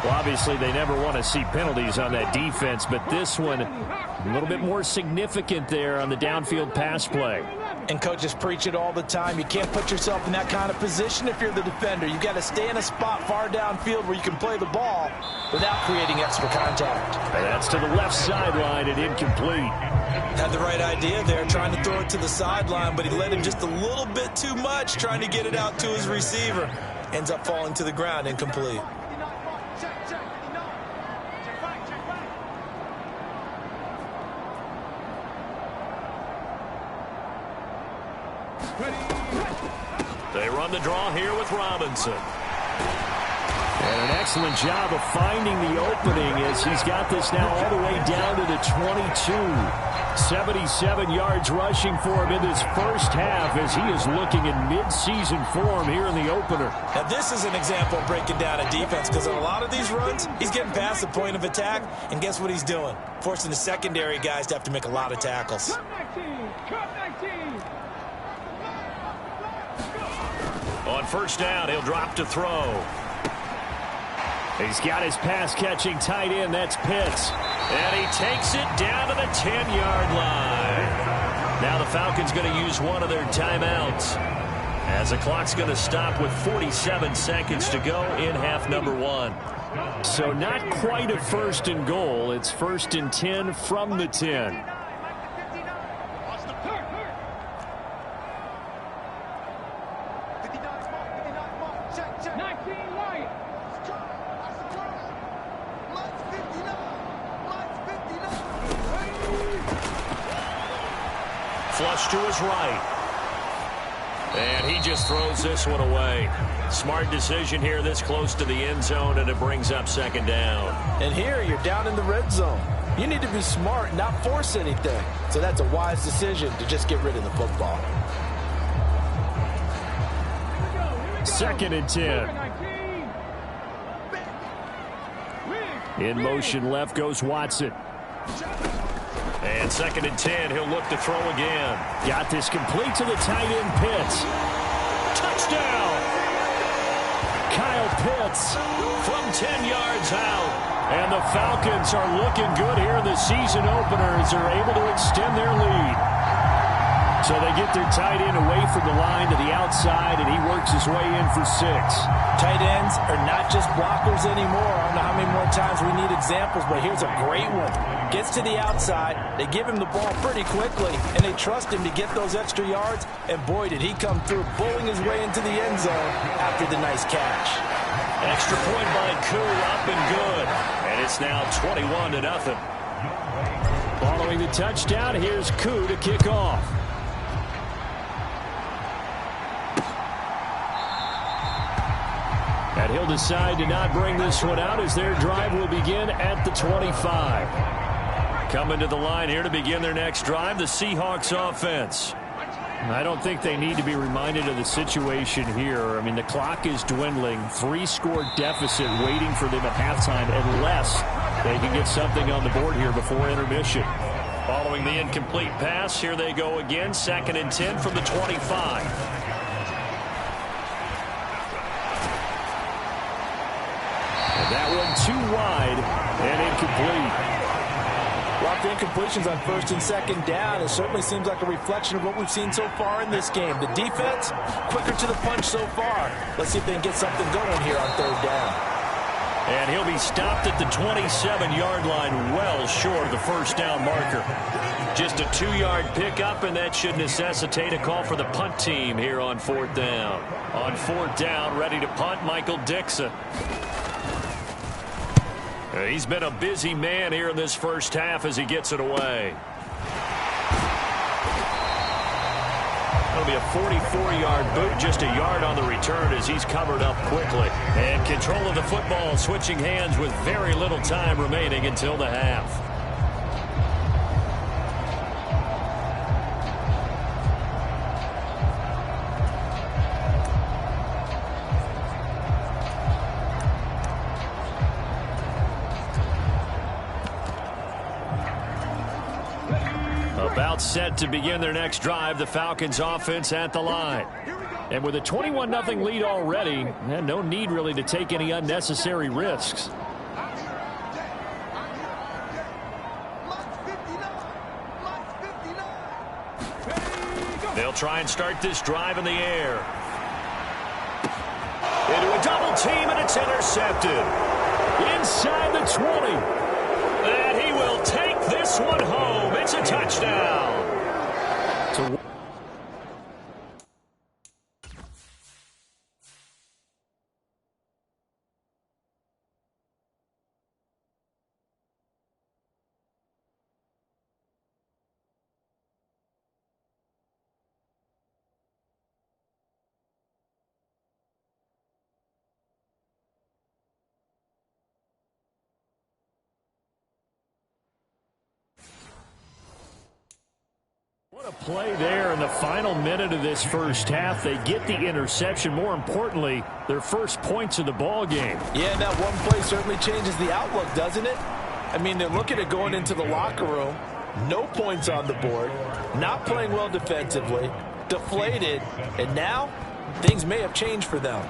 Well, obviously, they never want to see penalties on that defense, but this one a little bit more significant there on the downfield pass play. And coaches preach it all the time. You can't put yourself in that kind of position if you're the defender. You've got to stay in a spot far downfield where you can play the ball without creating extra contact. And that's to the left sideline and incomplete. Had the right idea there, trying to throw it to the sideline, but he let him just a little bit too much, trying to get it out to his receiver. Ends up falling to the ground, incomplete. They run the draw here with Robinson. And an excellent job of finding the opening as he's got this now all the way down to the 22. 77 yards rushing for him in this first half as he is looking in mid-season form here in the opener. Now this is an example of breaking down a defense because on a lot of these runs, he's getting past the point of attack, and guess what he's doing? Forcing the secondary guys to have to make a lot of tackles. On 1st down, he'll drop to throw. He's got his pass-catching tight end. That's Pitts. And he takes it down to the 10-yard line. Now the Falcons going to use one of their timeouts as the clock's going to stop with 47 seconds to go in half number 1. So not quite a 1st and goal. It's 1st and 10 from the 10. Flush to his right. And he just throws this one away. Smart decision here this close to the end zone, and it brings up 2nd down. And here you're down in the red zone. You need to be smart, not force anything. So that's a wise decision to just get rid of the football. 2nd and 10. In motion left goes Watson. And 2nd and 10, he'll look to throw again. Got this complete to the tight end, Pitts. Touchdown! Kyle Pitts from 10 yards out. And the Falcons are looking good here in the season opener as they're able to extend their lead. So they get their tight end away from the line to the outside, and he works his way in for 6. Tight ends are not just blockers anymore. I don't know how many more times we need examples, but here's a great one. Gets to the outside, they give him the ball pretty quickly, and they trust him to get those extra yards, and boy, did he come through, bowling his way into the end zone after the nice catch. Extra point by Koo, up and good. And it's now 21-0. Following the touchdown, here's Koo to kick off. And he'll decide to not bring this one out as their drive will begin at the 25. Coming to the line here to begin their next drive, the Seahawks offense. I don't think they need to be reminded of the situation here. I mean, the clock is dwindling. 3-score deficit waiting for them at halftime unless they can get something on the board here before intermission. Following the incomplete pass, here they go again. 2nd and 10 from the 25. That one too wide and incomplete. Lots of incompletions on 1st and 2nd down. It certainly seems like a reflection of what we've seen so far in this game. The defense, quicker to the punch so far. Let's see if they can get something going here on 3rd down. And he'll be stopped at the 27-yard line, well short of the 1st down marker. Just a 2-yard pickup, and that should necessitate a call for the punt team here on 4th down. On 4th down, ready to punt, Michael Dixon. He's been a busy man here in this first half as he gets it away. That'll be a 44-yard boot, just a yard on the return as he's covered up quickly. And control of the football switching hands with very little time remaining until the half. About set to begin their next drive, the Falcons offense at the line. And with a 21-0 lead already, no need really to take any unnecessary risks. They'll try and start this drive in the air. Into a double team, and it's intercepted. Inside the 20. And he will take this one home. It's a touchdown. What a play there in the final minute of this first half. They get the interception. More importantly, their first points of the ball game. Yeah, and that one play certainly changes the outlook, doesn't it? I mean, they're looking at going into the locker room. No points on the board. Not playing well defensively. Deflated. And now, things may have changed for them.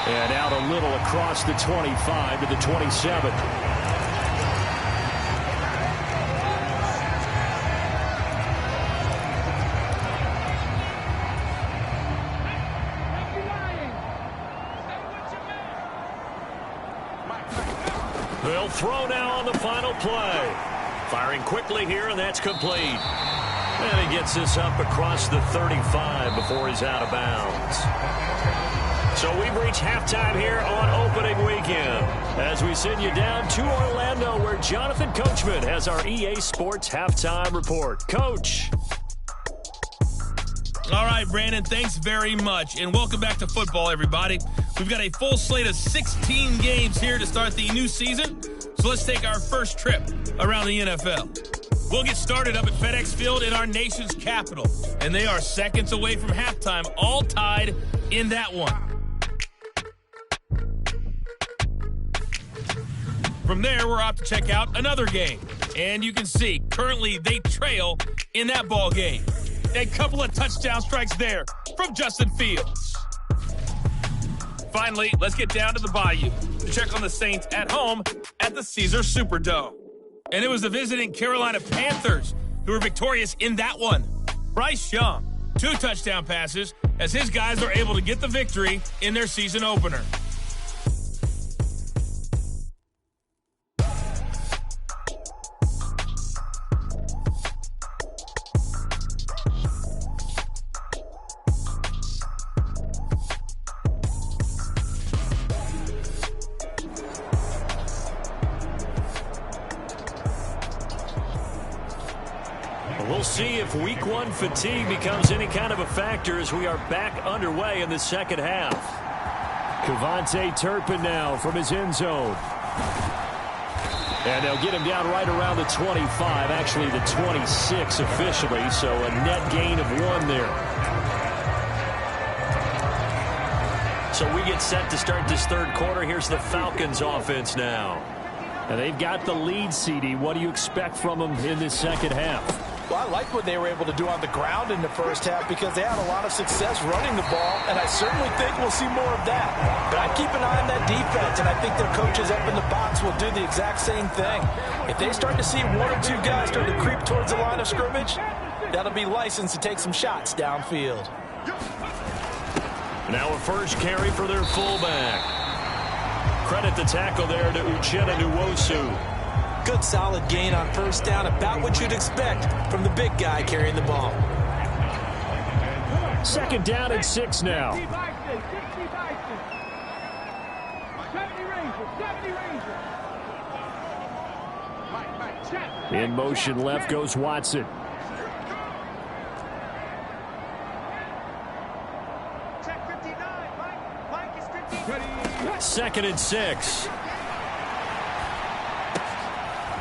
And out a little across the 25 to the 27. They'll throw now on the final play. Firing quickly here, and that's complete. And he gets this up across the 35 before he's out of bounds. So we've reached halftime here on opening weekend as we send you down to Orlando where Jonathan Coachman has our EA Sports halftime report. Coach. All right, Brandon, thanks very much. And welcome back to football, everybody. We've got a full slate of 16 games here to start the new season. So let's take our first trip around the NFL. We'll get started up at FedEx Field in our nation's capital. And they are seconds away from halftime, all tied in that one. From there, we're off to check out another game. And you can see, currently, they trail in that ball game. A couple of touchdown strikes there from Justin Fields. Finally, let's get down to the Bayou to check on the Saints at home at the Caesars Superdome. And it was the visiting Carolina Panthers who were victorious in that one. Bryce Young, 2 touchdown passes as his guys are able to get the victory in their season opener. We'll see if week 1 fatigue becomes any kind of a factor as we are back underway in the second half. Kevontae Turpin now from his end zone. And they'll get him down right around the 25, actually the 26 officially, so a net gain of 1 there. So we get set to start this third quarter. Here's the Falcons offense now. And they've got the lead, CD. What do you expect from them in this second half? Well, I like what they were able to do on the ground in the first half because they had a lot of success running the ball, and I certainly think we'll see more of that. But I keep an eye on that defense, and I think their coaches up in the box will do the exact same thing. If they start to see 1 or 2 guys start to creep towards the line of scrimmage, that'll be licensed to take some shots downfield. Now a first carry for their fullback. Credit the tackle there to Uchenna Nwosu. Good solid gain on first down, about what you'd expect from the big guy carrying the ball. Second down and 6 now. In motion left goes Watson. Second and 6.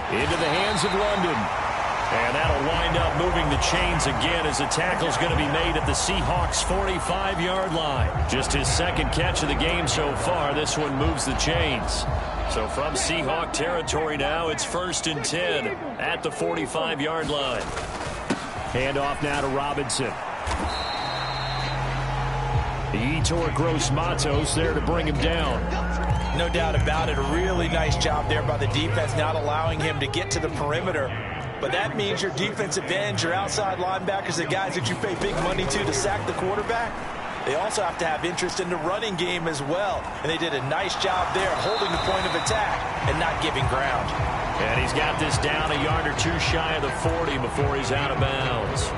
Into the hands of London. And that'll wind up moving the chains again as the tackle's going to be made at the Seahawks' 45-yard line. Just his second catch of the game so far. This one moves the chains. So from Seahawk territory now, it's 1st and 10 at the 45-yard line. Handoff now to Robinson. Yetur Gross-Matos there to bring him down. No doubt about it. A really nice job there by the defense, not allowing him to get to the perimeter. But that means your defensive ends, your outside linebackers, the guys that you pay big money to sack the quarterback, they also have to have interest in the running game as well. And they did a nice job there holding the point of attack and not giving ground. And he's got this down a yard or 2 shy of the 40 before he's out of bounds.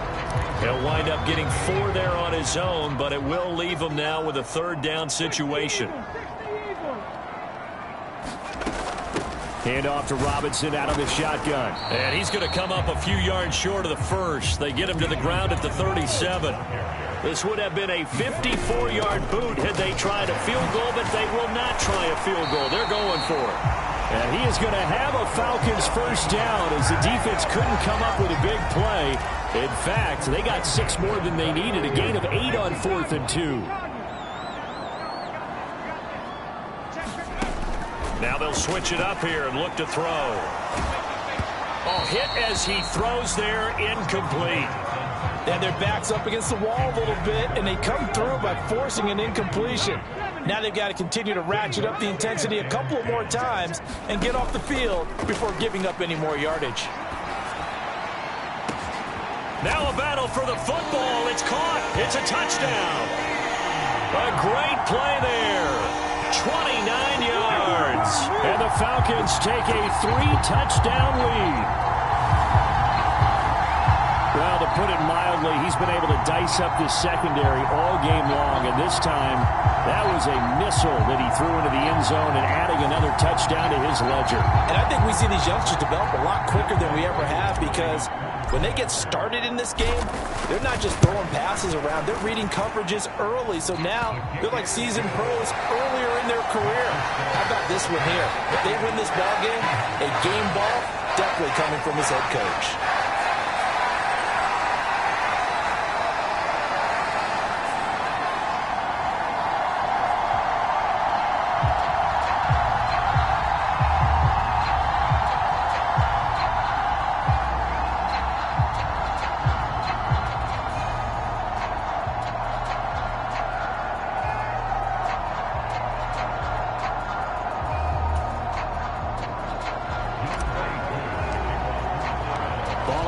He'll wind up getting 4 there on his own, but it will leave him now with a 3rd down situation. Hand off to Robinson out of the shotgun. And he's going to come up a few yards short of the first. They get him to the ground at the 37. This would have been a 54-yard boot had they tried a field goal, but they will not try a field goal. They're going for it. And he is going to have a Falcons first down as the defense couldn't come up with a big play. In fact, they got 6 more than they needed, a gain of 8 on 4th and 2. Now they'll switch it up here and look to throw. Oh, hit as he throws there, incomplete. And their back's up against the wall a little bit, and they come through by forcing an incompletion. Now they've got to continue to ratchet up the intensity a couple of more times and get off the field before giving up any more yardage. Now a battle for the football. It's caught. It's a touchdown. A great play there. 29 yards. And the Falcons take a 3-touchdown lead. Well, to put it mildly, he's been able to dice up this secondary all game long, and this time that was a missile that he threw into the end zone and adding another touchdown to his ledger. And I think we see these youngsters develop a lot quicker than we ever have because when they get started in this game, they're not just throwing passes around. They're reading coverages early, so now they're like seasoned pros earlier in their career. How about this one here? If they win this ball game, a game ball definitely coming from his head coach.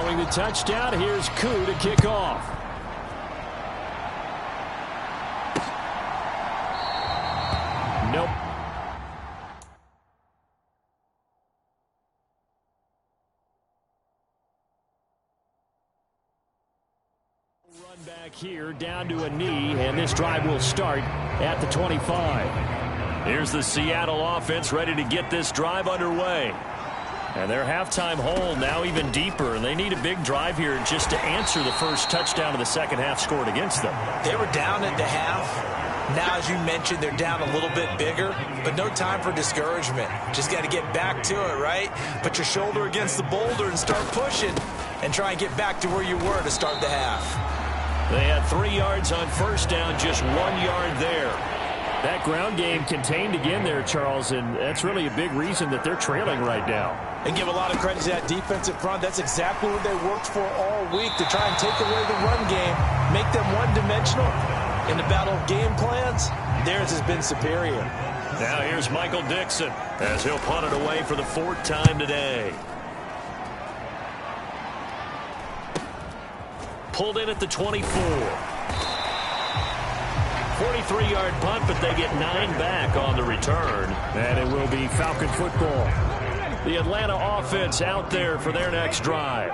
Following the touchdown, here's Koo to kick off. Nope. Run back here down to a knee, and this drive will start at the 25. Here's the Seattle offense ready to get this drive underway. And their halftime hole now even deeper, and they need a big drive here just to answer the first touchdown of the second half scored against them. They were down at the half. Now, as you mentioned, they're down a little bit bigger, but no time for discouragement. Just got to get back to it, right? Put your shoulder against the boulder and start pushing and try and get back to where you were to start the half. They had 3 yards on first down, just 1 yard there. That ground game contained again there, Charles, and that's really a big reason that they're trailing right now. And give a lot of credit to that defensive front. That's exactly what they worked for all week, to try and take away the run game, make them one-dimensional. In the battle of game plans, theirs has been superior. Now here's Michael Dixon as he'll punt it away for the 4th time today. Pulled in at the 24. 43-yard punt, but they get 9 back on the return. And it will be Falcon football. The Atlanta offense out there for their next drive.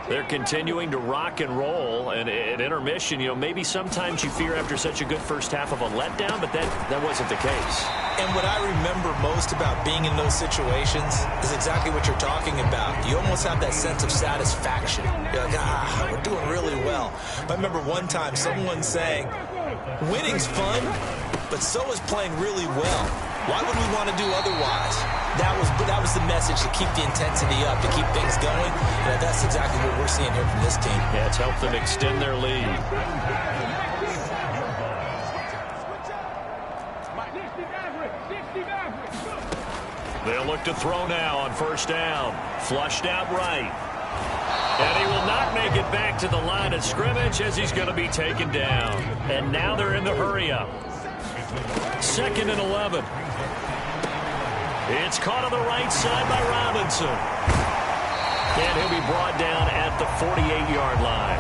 They're continuing to rock and roll, and at intermission, you know, maybe sometimes you fear after such a good first half of a letdown, but that wasn't the case. And what I remember most about being in those situations is exactly what you're talking about. You almost have that sense of satisfaction. You're like, we're doing really well. I remember one time someone saying, winning's fun, but so is playing really well. Why would we want to do otherwise? That was the message, to keep the intensity up, to keep things going. And that's exactly what we're seeing here from this team. Yeah, it's helped them extend their lead. They'll look to throw now on first down. Flushed out right. And he will not make it back to the line of scrimmage as he's going to be taken down. And now they're in the hurry-up. 2nd and 11. It's caught on the right side by Robinson. And he'll be brought down at the 48-yard line.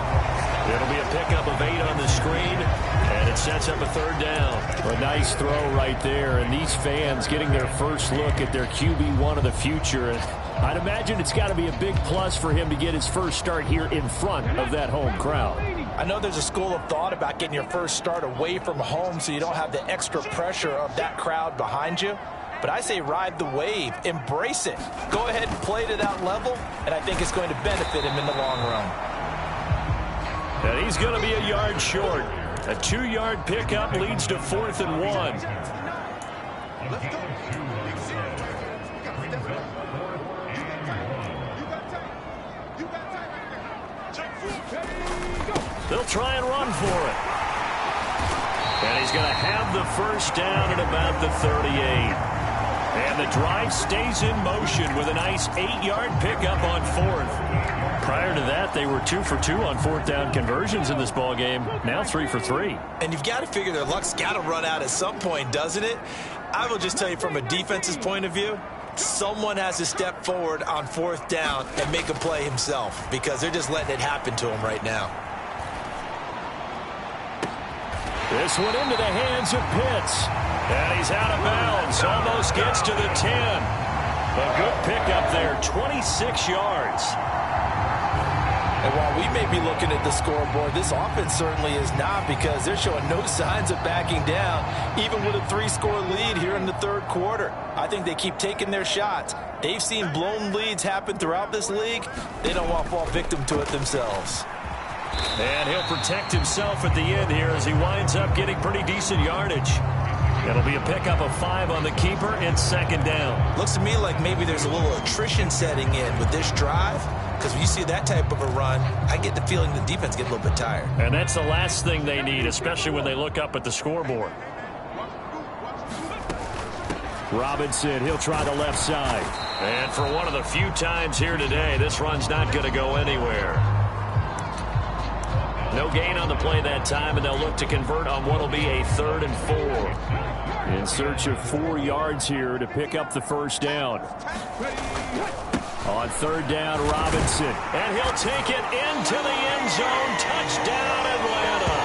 It'll be a pickup of 8 on the screen, and it sets up a 3rd down. A nice throw right there, and these fans getting their first look at their QB1 of the future. I'd imagine it's got to be a big plus for him to get his first start here in front of that home crowd. I know there's a school of thought about getting your first start away from home so you don't have the extra pressure of that crowd behind you. But I say ride the wave, embrace it. Go ahead and play to that level, and I think it's going to benefit him in the long run. And he's going to be a yard short. A 2-yard pickup leads to 4th and 1. They'll try and run for it. And he's going to have the first down at about the 38. And the drive stays in motion with a nice 8-yard pickup on 4th. Prior to that, they were 2 for 2 on 4th down conversions in this ball game. Now 3 for 3. And you've got to figure their luck's got to run out at some point, doesn't it? I will just tell you from a defense's point of view, someone has to step forward on 4th down and make a play himself, because they're just letting it happen to him right now. This one into the hands of Pitts. And he's out of bounds. Almost gets to the 10. A good pickup there, 26 yards. And while we may be looking at the scoreboard, this offense certainly is not, because they're showing no signs of backing down, even with a 3-score lead here in the 3rd quarter. I think they keep taking their shots. They've seen blown leads happen throughout this league. They don't want to fall victim to it themselves. And he'll protect himself at the end here as he winds up getting pretty decent yardage. It'll be a pickup of 5 on the keeper and 2nd down. Looks to me like maybe there's a little attrition setting in with this drive, because when you see that type of a run, I get the feeling the defense gets a little bit tired. And that's the last thing they need, especially when they look up at the scoreboard. Robinson, he'll try the left side. And for one of the few times here today, this run's not going to go anywhere. No gain on the play that time, and they'll look to convert on what will be a 3rd and 4. In search of 4 yards here to pick up the first down. On third down, Robinson. And he'll take it into the end zone. Touchdown, Atlanta.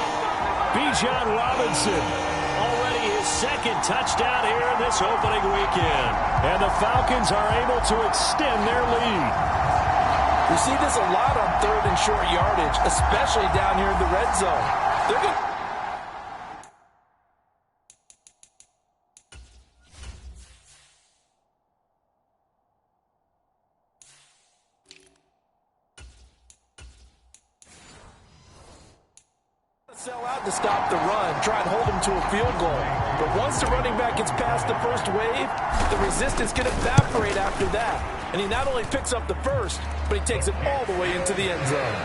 Bijan Robinson. Already his second touchdown here in this opening weekend. And the Falcons are able to extend their lead. We see this a lot on third and short yardage, especially down here in the red zone. They're going to... sell out to stop the run, try and hold him to a field goal. But once the running back gets past the first wave, the resistance can evaporate after that. And he not only picks up the first, but he takes it all the way into the end zone.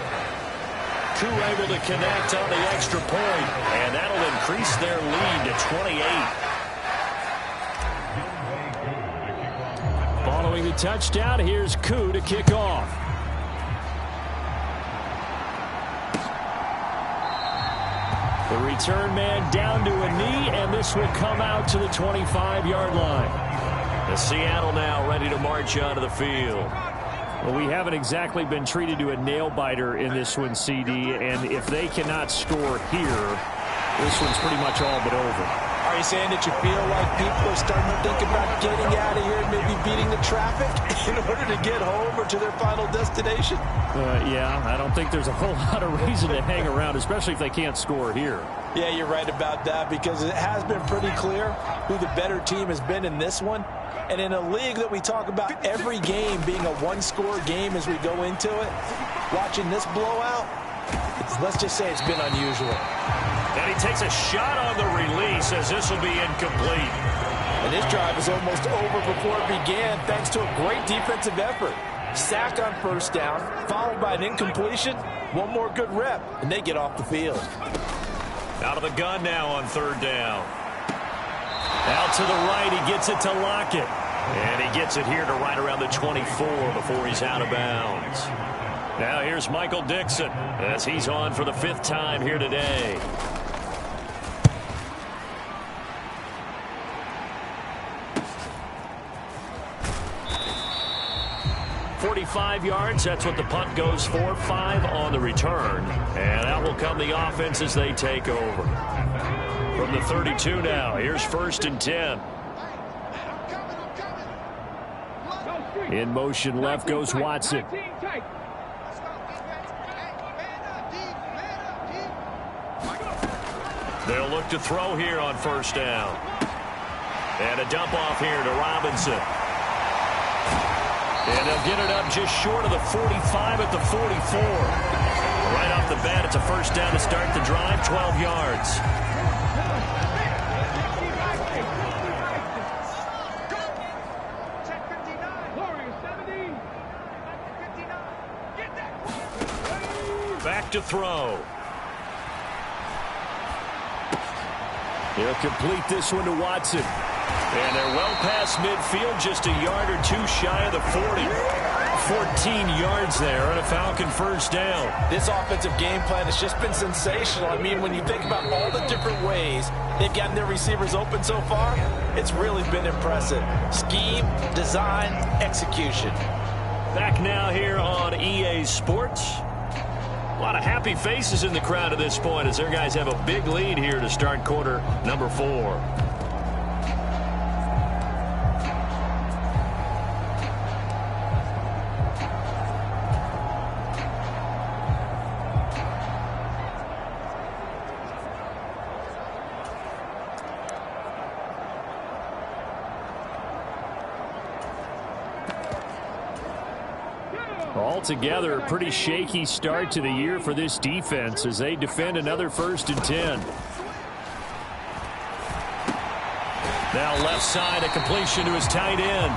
Koo able to connect on the extra point, and that'll increase their lead to 28. Following the touchdown, here's Koo to kick off. The return man down to a knee, and this will come out to the 25-yard line. The Seattle now ready to march onto the field. Well, we haven't exactly been treated to a nail-biter in this one, CD, and if they cannot score here, this one's pretty much all but over. Are you saying that you feel like people are starting to think about getting out of here and maybe beating the traffic in order to get home or to their final destination? Yeah, I don't think there's a whole lot of reason to hang around, especially if they can't score here. Yeah, you're right about that, because it has been pretty clear who the better team has been in this one. And in a league that we talk about every game being a one-score game as we go into it, watching this blowout, let's just say it's been unusual. And he takes a shot on the release as this will be incomplete. And this drive is almost over before it began thanks to a great defensive effort. Sack on first down, followed by an incompletion, one more good rep, and they get off the field. Out of the gun now on third down. Out to the right, he gets it to Lockett. And he gets it here to right around the 24 before he's out of bounds. Now here's Michael Dixon as he's on for the 5th time here today. .45 yards, that's what the punt goes for. 5 on the return. And out will come the offense as they take over. From the 32 now, here's 1st and 10. In motion left goes Watson. They'll look to throw here on first down. And a dump off here to Robinson. And they'll get it up just short of the 45 at the 44. Right off the bat, it's a first down to start the drive, 12 yards. Back to throw. They'll complete this one to Watson. And they're well past midfield, just a yard or two shy of the 40. 14 yards there and a Falcon first down. This offensive game plan has just been sensational. I mean, when you think about all the different ways they've gotten their receivers open so far, it's really been impressive. Scheme, design, execution. Back now here on EA Sports. A lot of happy faces in the crowd at this point as their guys have a big lead here to start quarter number 4. Altogether, a pretty shaky start to the year for this defense as they defend another 1st and 10. Now left side, a completion to his tight end.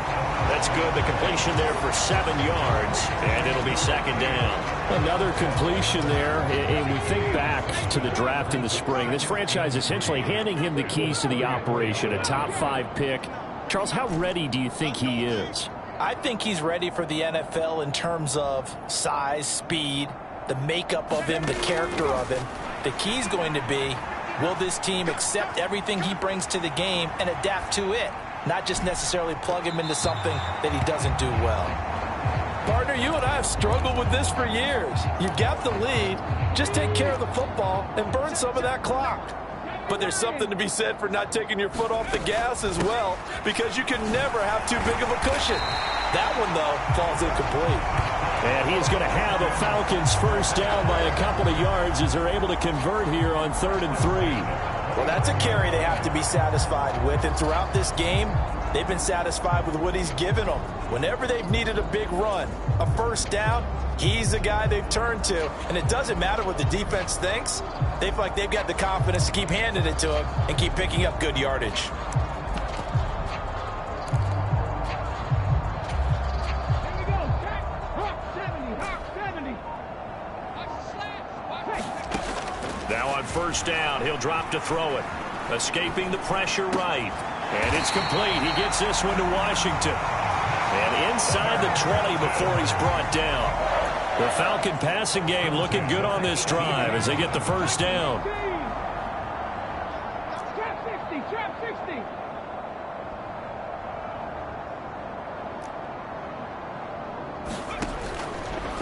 That's good. The completion there for 7 yards, and it'll be 2nd down. Another completion there, and we think back to the draft in the spring. This franchise essentially handing him the keys to the operation, a top 5 pick. Charles, how ready do you think he is? I think he's ready for the NFL in terms of size, speed, the makeup of him, the character of him. The key's going to be, will this team accept everything he brings to the game and adapt to it, not just necessarily plug him into something that he doesn't do well. Partner, you and I have struggled with this for years. You've got the lead. Just take care of the football and burn some of that clock. But there's something to be said for not taking your foot off the gas as well, because you can never have too big of a cushion. That one, though, falls incomplete. And he's going to have a Falcons first down by a couple of yards as they're able to convert here on 3rd and 3. Well, that's a carry they have to be satisfied with. And throughout this game, they've been satisfied with what he's given them. Whenever they've needed a big run, a first down, he's the guy they've turned to. And it doesn't matter what the defense thinks. They feel like they've got the confidence to keep handing it to him and keep picking up good yardage. Now on first down, he'll drop to throw it. Escaping the pressure right. And it's complete. He gets this one to Washington. And inside the 20 before he's brought down. The Falcon passing game looking good on this drive as they get the first down. Trap 60.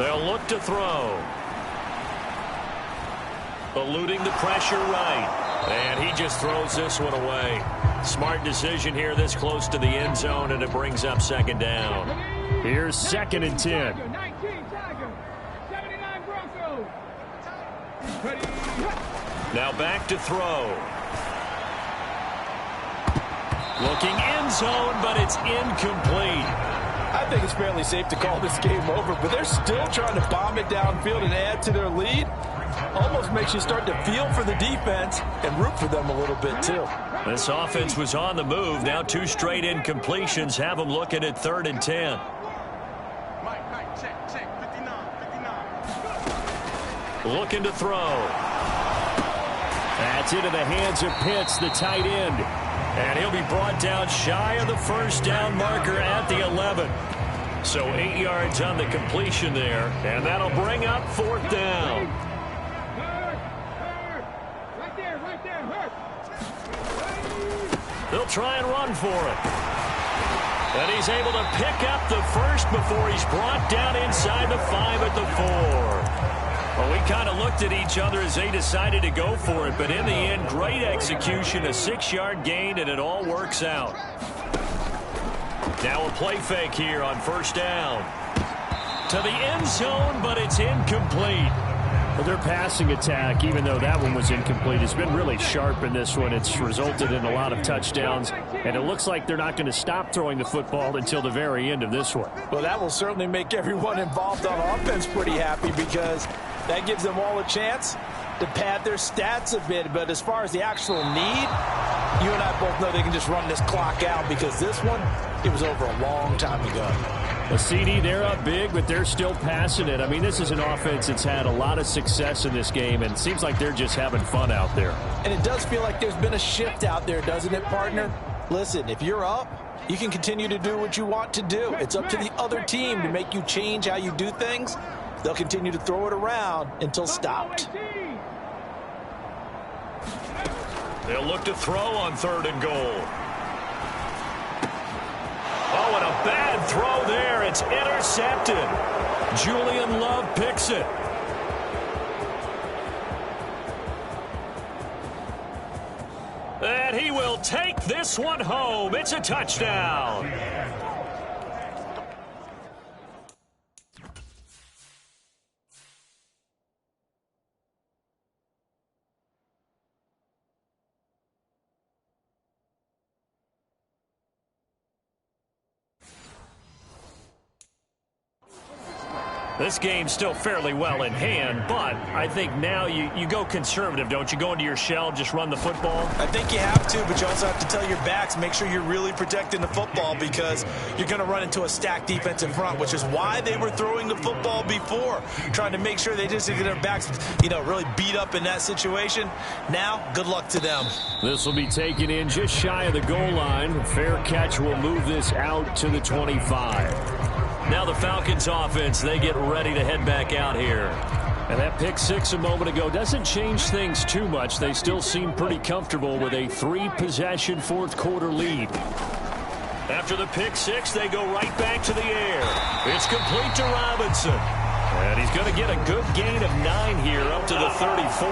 They'll look to throw. Eluding the pressure right. And he just throws this one away. Smart decision here this close to the end zone, and it brings up second down. Here's 2nd and 10. 19 Tiger. 79 Broncos. Now back to throw. Looking end zone, but it's incomplete. I think it's fairly safe to call this game over, but they're still trying to bomb it downfield and add to their lead. Almost makes you start to feel for the defense and root for them a little bit, too. This offense was on the move. Now 2 straight incompletions have them looking at 3rd and 10. Looking to throw. That's into the hands of Pitts, the tight end. And he'll be brought down shy of the first down marker at the 11. So 8 yards on the completion there. And that'll bring up 4th down. They'll try and run for it. And he's able to pick up the first before he's brought down inside the 5 at the 4. Well, we kind of looked at each other as they decided to go for it. But in the end, great execution, a 6-yard gain, and it all works out. Now a play fake here on first down. To the end zone, but it's incomplete. Well, their passing attack, even though that one was incomplete, has been really sharp in this one. It's resulted in a lot of touchdowns, and it looks like they're not going to stop throwing the football until the very end of this one. Well, that will certainly make everyone involved on offense pretty happy, because that gives them all a chance to pad their stats a bit. But as far as the actual need, you and I both know they can just run this clock out, because this one, it was over a long time ago. A CD, they're up big, but they're still passing it. I mean, this is an offense that's had a lot of success in this game, and it seems like they're just having fun out there. And it does feel like there's been a shift out there, doesn't it, partner? Listen, if you're up, you can continue to do what you want to do. It's up to the other team to make you change how you do things. They'll continue to throw it around until stopped. They'll look to throw on 3rd and goal. Oh, and a bad throw there. It's intercepted. Julian Love picks it. And he will take this one home. It's a touchdown. This game's still fairly well in hand, but I think now you go conservative, don't you? Go into your shell, just run the football? I think you have to, but you also have to tell your backs, make sure you're really protecting the football, because you're going to run into a stacked defense in front, which is why they were throwing the football before, trying to make sure they just get their backs, really beat up in that situation. Now, good luck to them. This will be taken in just shy of the goal line. Fair catch will move this out to the 25. Now the Falcons offense, they get ready to head back out here. And that pick six a moment ago doesn't change things too much. They still seem pretty comfortable with a 3-possession fourth quarter lead. After the pick six, they go right back to the air. It's complete to Robinson. And he's going to get a good gain of 9 here up to the 34.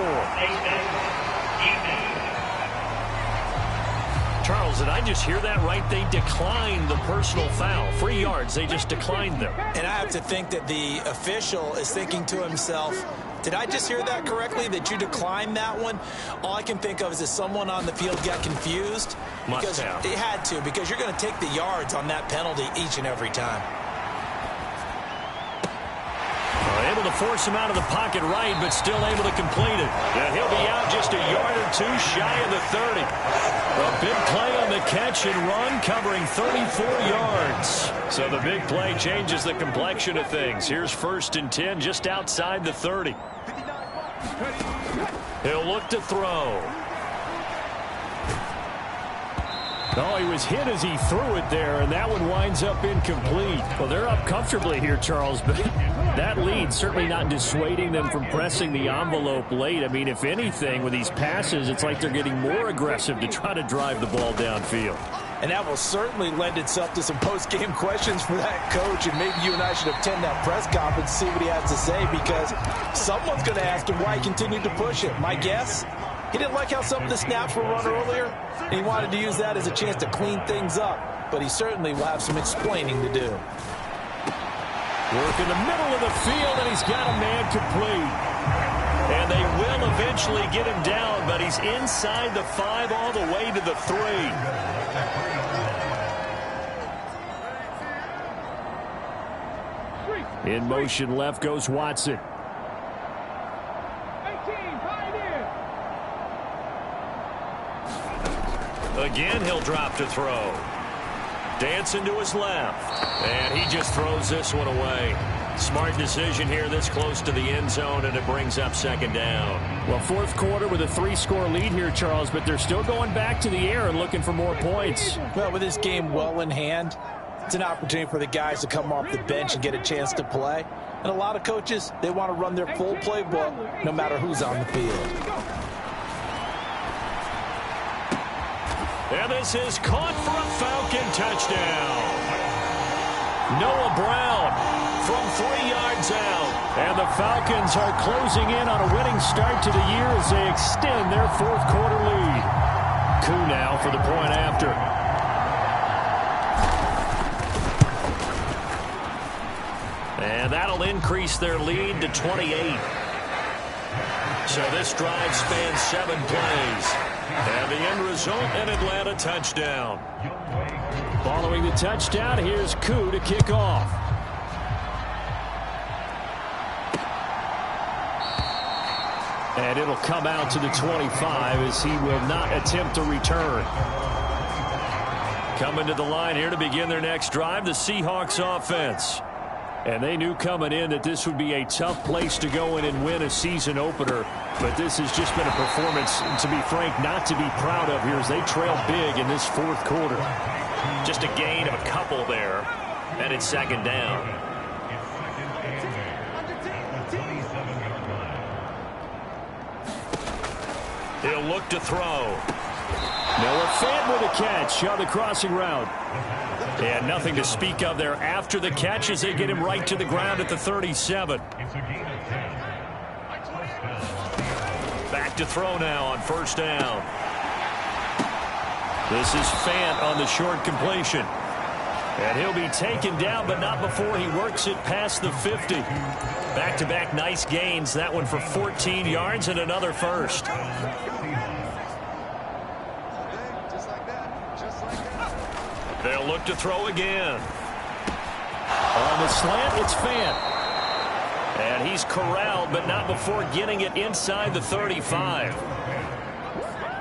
Charles, did I just hear that right? They declined the personal foul. 3 yards, they just declined them. And I have to think that the official is thinking to himself, did I just hear that correctly, that you declined that one? All I can think of is that someone on the field got confused. Must have. They had to, because you're going to take the yards on that penalty each and every time. Able to force him out of the pocket right, but still able to complete it. And he'll be out just a yard or 2 shy of the 30. A big play on the catch and run, covering 34 yards. So the big play changes the complexion of things. Here's 1st and 10 just outside the 30. He'll look to throw. Oh, he was hit as he threw it there, and that one winds up incomplete. Well, they're up comfortably here, Charles, but that lead certainly not dissuading them from pressing the envelope late. I mean, if anything, with these passes, it's like they're getting more aggressive to try to drive the ball downfield. And that will certainly lend itself to some post-game questions for that coach, and maybe you and I should attend that press conference to see what he has to say, because someone's going to ask him why he continued to push it. My guess? He didn't like how some of the snaps were run earlier, and he wanted to use that as a chance to clean things up. But he certainly will have some explaining to do. Work in the middle of the field, and he's got a man complete. And they will eventually get him down, but he's inside the 5 all the way to the 3. In motion left goes Watson. Again, he'll drop to throw. Dancing to his left. And he just throws this one away. Smart decision here this close to the end zone, and it brings up 2nd down. Well, 4th quarter with a 3-score lead here, Charles, but they're still going back to the air and looking for more points. Well, with this game well in hand, it's an opportunity for the guys to come off the bench and get a chance to play. And a lot of coaches, they want to run their full playbook no matter who's on the field. And this is caught for a Falcon touchdown. Noah Brown from 3 yards out. And the Falcons are closing in on a winning start to the year as they extend their 4th quarter lead. Coup now for the point after. And that'll increase their lead to 28. So this drive spans 7 plays. And the end result, an Atlanta touchdown. Following the touchdown, here's Coup to kick off. And it'll come out to the 25 as he will not attempt to return. Coming to the line here to begin their next drive, the Seahawks offense. And they knew coming in that this would be a tough place to go in and win a season opener. But this has just been a performance, to be frank, not to be proud of here as they trail big in this 4th quarter. Just a gain of a couple there. And it's 2nd down. He'll look to throw. Noah Fant with a catch on the crossing route. And nothing to speak of there after the catch as they get him right to the ground at the 37. Back to throw now on 1st down. This is Fant on the short completion. And he'll be taken down, but not before he works it past the 50. Back-to-back nice gains. That one for 14 yards and another first. They'll look to throw again. On the slant, it's Fant. And he's corralled, but not before getting it inside the 35.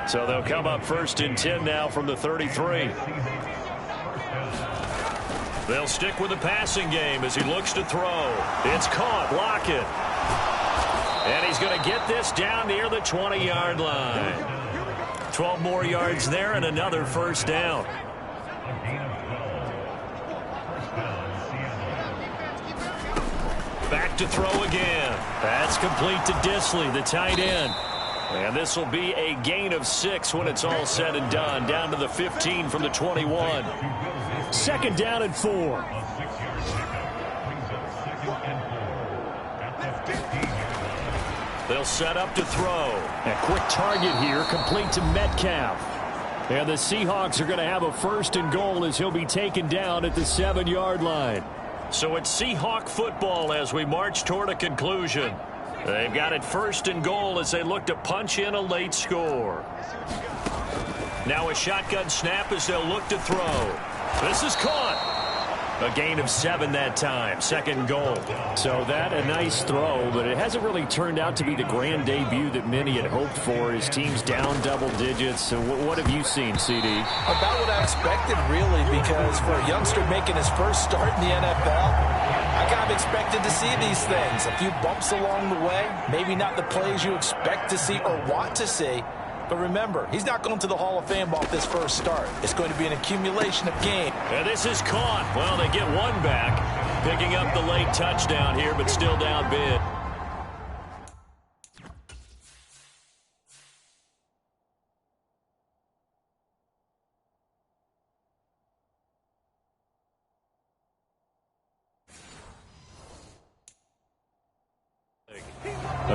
So they'll come up 1st and 10 now from the 33. They'll stick with the passing game as he looks to throw. It's caught. Lockett. And he's going to get this down near the 20-yard line. 12 more yards there and another 1st down. Back to throw again. That's complete to Disley, the tight end. And this will be a gain of 6 when it's all said and done. Down to the 15 from the 21. 2nd down and 4. They'll set up to throw. A quick target here, complete to Metcalf. And the Seahawks are going to have a 1st and goal as he'll be taken down at the 7-yard line. So it's Seahawk football as we march toward a conclusion. They've got it 1st and goal as they look to punch in a late score. Now a shotgun snap as they'll look to throw. This is caught. A gain of 7 that time. 2nd goal. So that a nice throw, but it hasn't really turned out to be the grand debut that many had hoped for. His team's down double digits. So what have you seen, CD? About what I expected, really, because for a youngster making his first start in the NFL, I kind of expected to see these things. A few bumps along the way, maybe not the plays you expect to see or want to see. But remember, he's not going to the Hall of Fame off this first start. It's going to be an accumulation of games. And this is caught. Well, they get one back, picking up the late touchdown here, but still down big.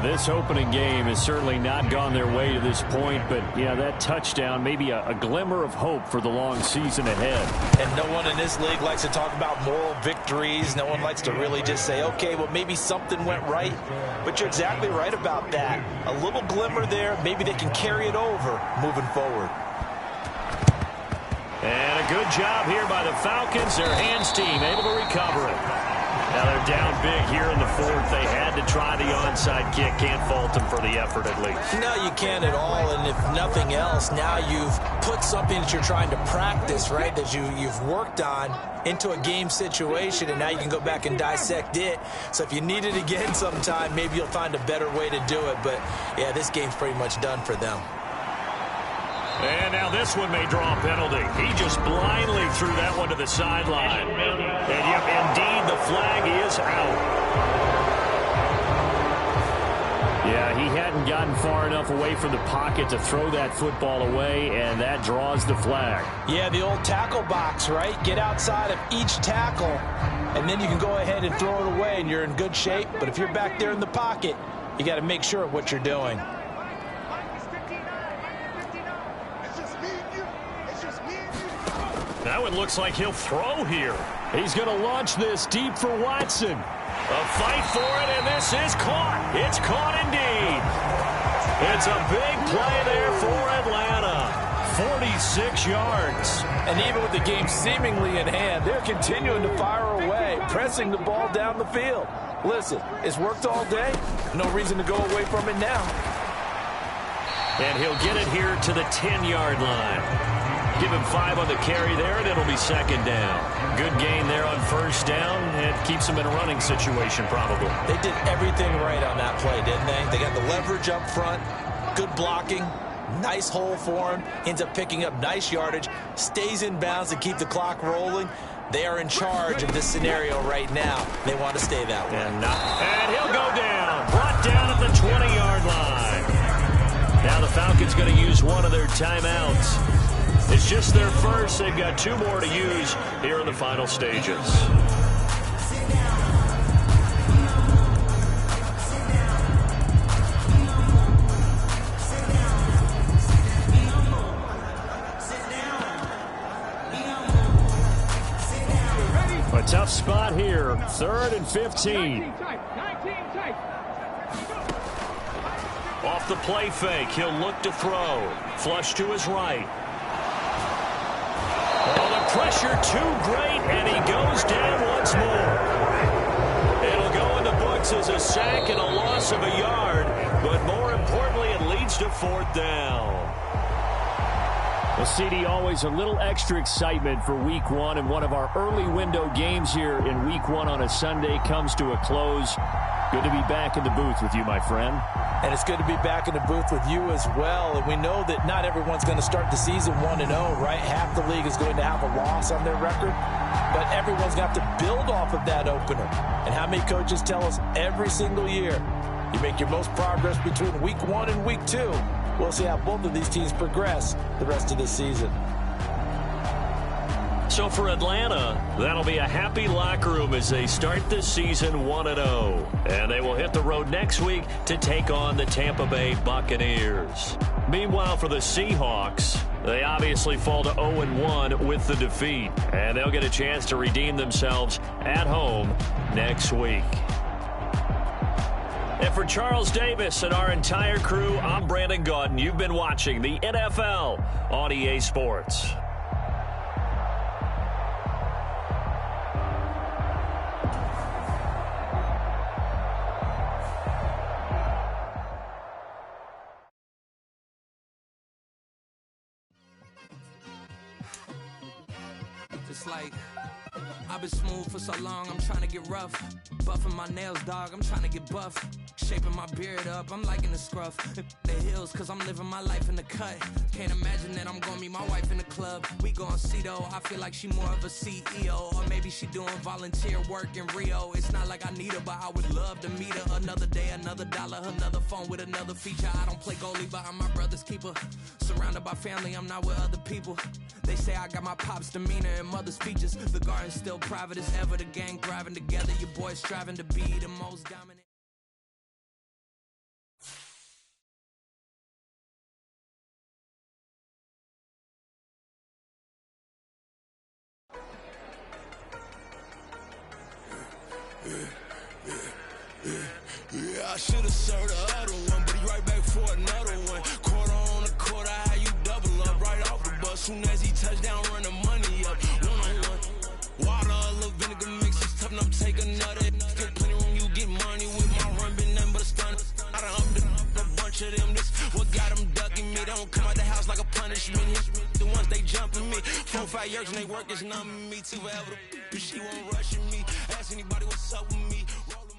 This opening game has certainly not gone their way to this point, but yeah, that touchdown, maybe a glimmer of hope for the long season ahead. And no one in this league likes to talk about moral victories. No one likes to really just say, okay, well, maybe something went right. But you're exactly right about that. A little glimmer there. Maybe they can carry it over moving forward. And a good job here by the Falcons. Their hands team able to recover it. Now they're down big here in the 4th. They had to try the onside kick. Can't fault them for the effort at least. No, you can't at all. And if nothing else, now you've put something that you're trying to practice, right, that you've worked on into a game situation, and now you can go back and dissect it. So if you need it again sometime, maybe you'll find a better way to do it. But, yeah, this game's pretty much done for them. And now this one may draw a penalty. He just blindly threw that one to the sideline. And yep, indeed, the flag is out. Yeah, he hadn't gotten far enough away from the pocket to throw that football away, and that draws the flag. Yeah, the old tackle box, right? Get outside of each tackle, and then you can go ahead and throw it away, and you're in good shape. But if you're back there in the pocket, you got to make sure of what you're doing. Now it looks like he'll throw here. He's going to launch this deep for Watson. A fight for it, and this is caught. It's caught indeed. It's a big play there for Atlanta. 46 yards. And even with the game seemingly in hand, they're continuing to fire away, pressing the ball down the field. Listen, it's worked all day. No reason to go away from it now. And he'll get it here to the 10-yard line. Give him 5 on the carry there, and it'll be 2nd down. Good gain there on 1st down. It keeps them in a running situation, probably. They did everything right on that play, didn't they? They got the leverage up front, good blocking, nice hole for him, ends up picking up nice yardage, stays in bounds to keep the clock rolling. They are in charge of this scenario right now. They want to stay that way. And he'll go down. Brought down at the 20-yard line. Now the Falcons going to use one of their timeouts. It's just their first. They've got 2 more to use here in the final stages. A tough spot here. 3rd and 15. Off the play fake, he'll look to throw. Flush to his right. Oh, the pressure too great, and he goes down once more. It'll go in the books as a sack and a loss of a yard, but more importantly, it leads to 4th down. Well, CD, always a little extra excitement for Week 1, and one of our early window games here in Week 1 on a Sunday comes to a close. Good to be back in the booth with you, my friend. And it's good to be back in the booth with you as well. And we know that not everyone's going to start the season 1-0, right? Half the league is going to have a loss on their record. But everyone's going to have to build off of that opener. And how many coaches tell us every single year, You make your most progress between week 1 and week 2. We'll see how both of these teams progress the rest of the season. So for Atlanta, that'll be a happy locker room as they start the season 1-0. And they will hit the road next week to take on the Tampa Bay Buccaneers. Meanwhile, for the Seahawks, they obviously fall to 0-1 with the defeat. And they'll get a chance to redeem themselves at home next week. And for Charles Davis and our entire crew, I'm Brandon Gaudin. You've been watching the NFL on EA Sports. It's like, I've been smooth for so long, I'm trying to get rough. Buffing my nails, dog, I'm trying to get buff. Shaping my beard up, I'm liking the scruff. The hills, cause I'm living my life in the cut. Can't imagine that I'm gonna meet my wife in the club. We gon' see though, I feel like she more of a CEO. Or maybe she doing volunteer work in Rio. It's not like I need her, but I would love to meet her. Another day, another dollar, another phone with another feature. I don't play goalie, but I'm my brother's keeper. Surrounded by family, I'm not with other people. They say I got my pop's demeanor and mother's features. The garden's still private as ever, the gang thriving together. Your boys striving to be the most dominant. Yeah, I should've served the other one, but he right back for another one. Quarter on a quarter, how you double up right off the bus. Soon as he touch down, run the money up. One-on-one. Water, a little vinegar mix, it's tough enough, take another. Get plenty room, you get money with my run, been nothing but a stun. I done upped a bunch of them, this what got them ducking me. They don't come out the house like a punishment. The ones they jumping me. 4-5 years and they work is numbing me. Too forever, but she won't rush me. Ask anybody what's up with me. Rolling,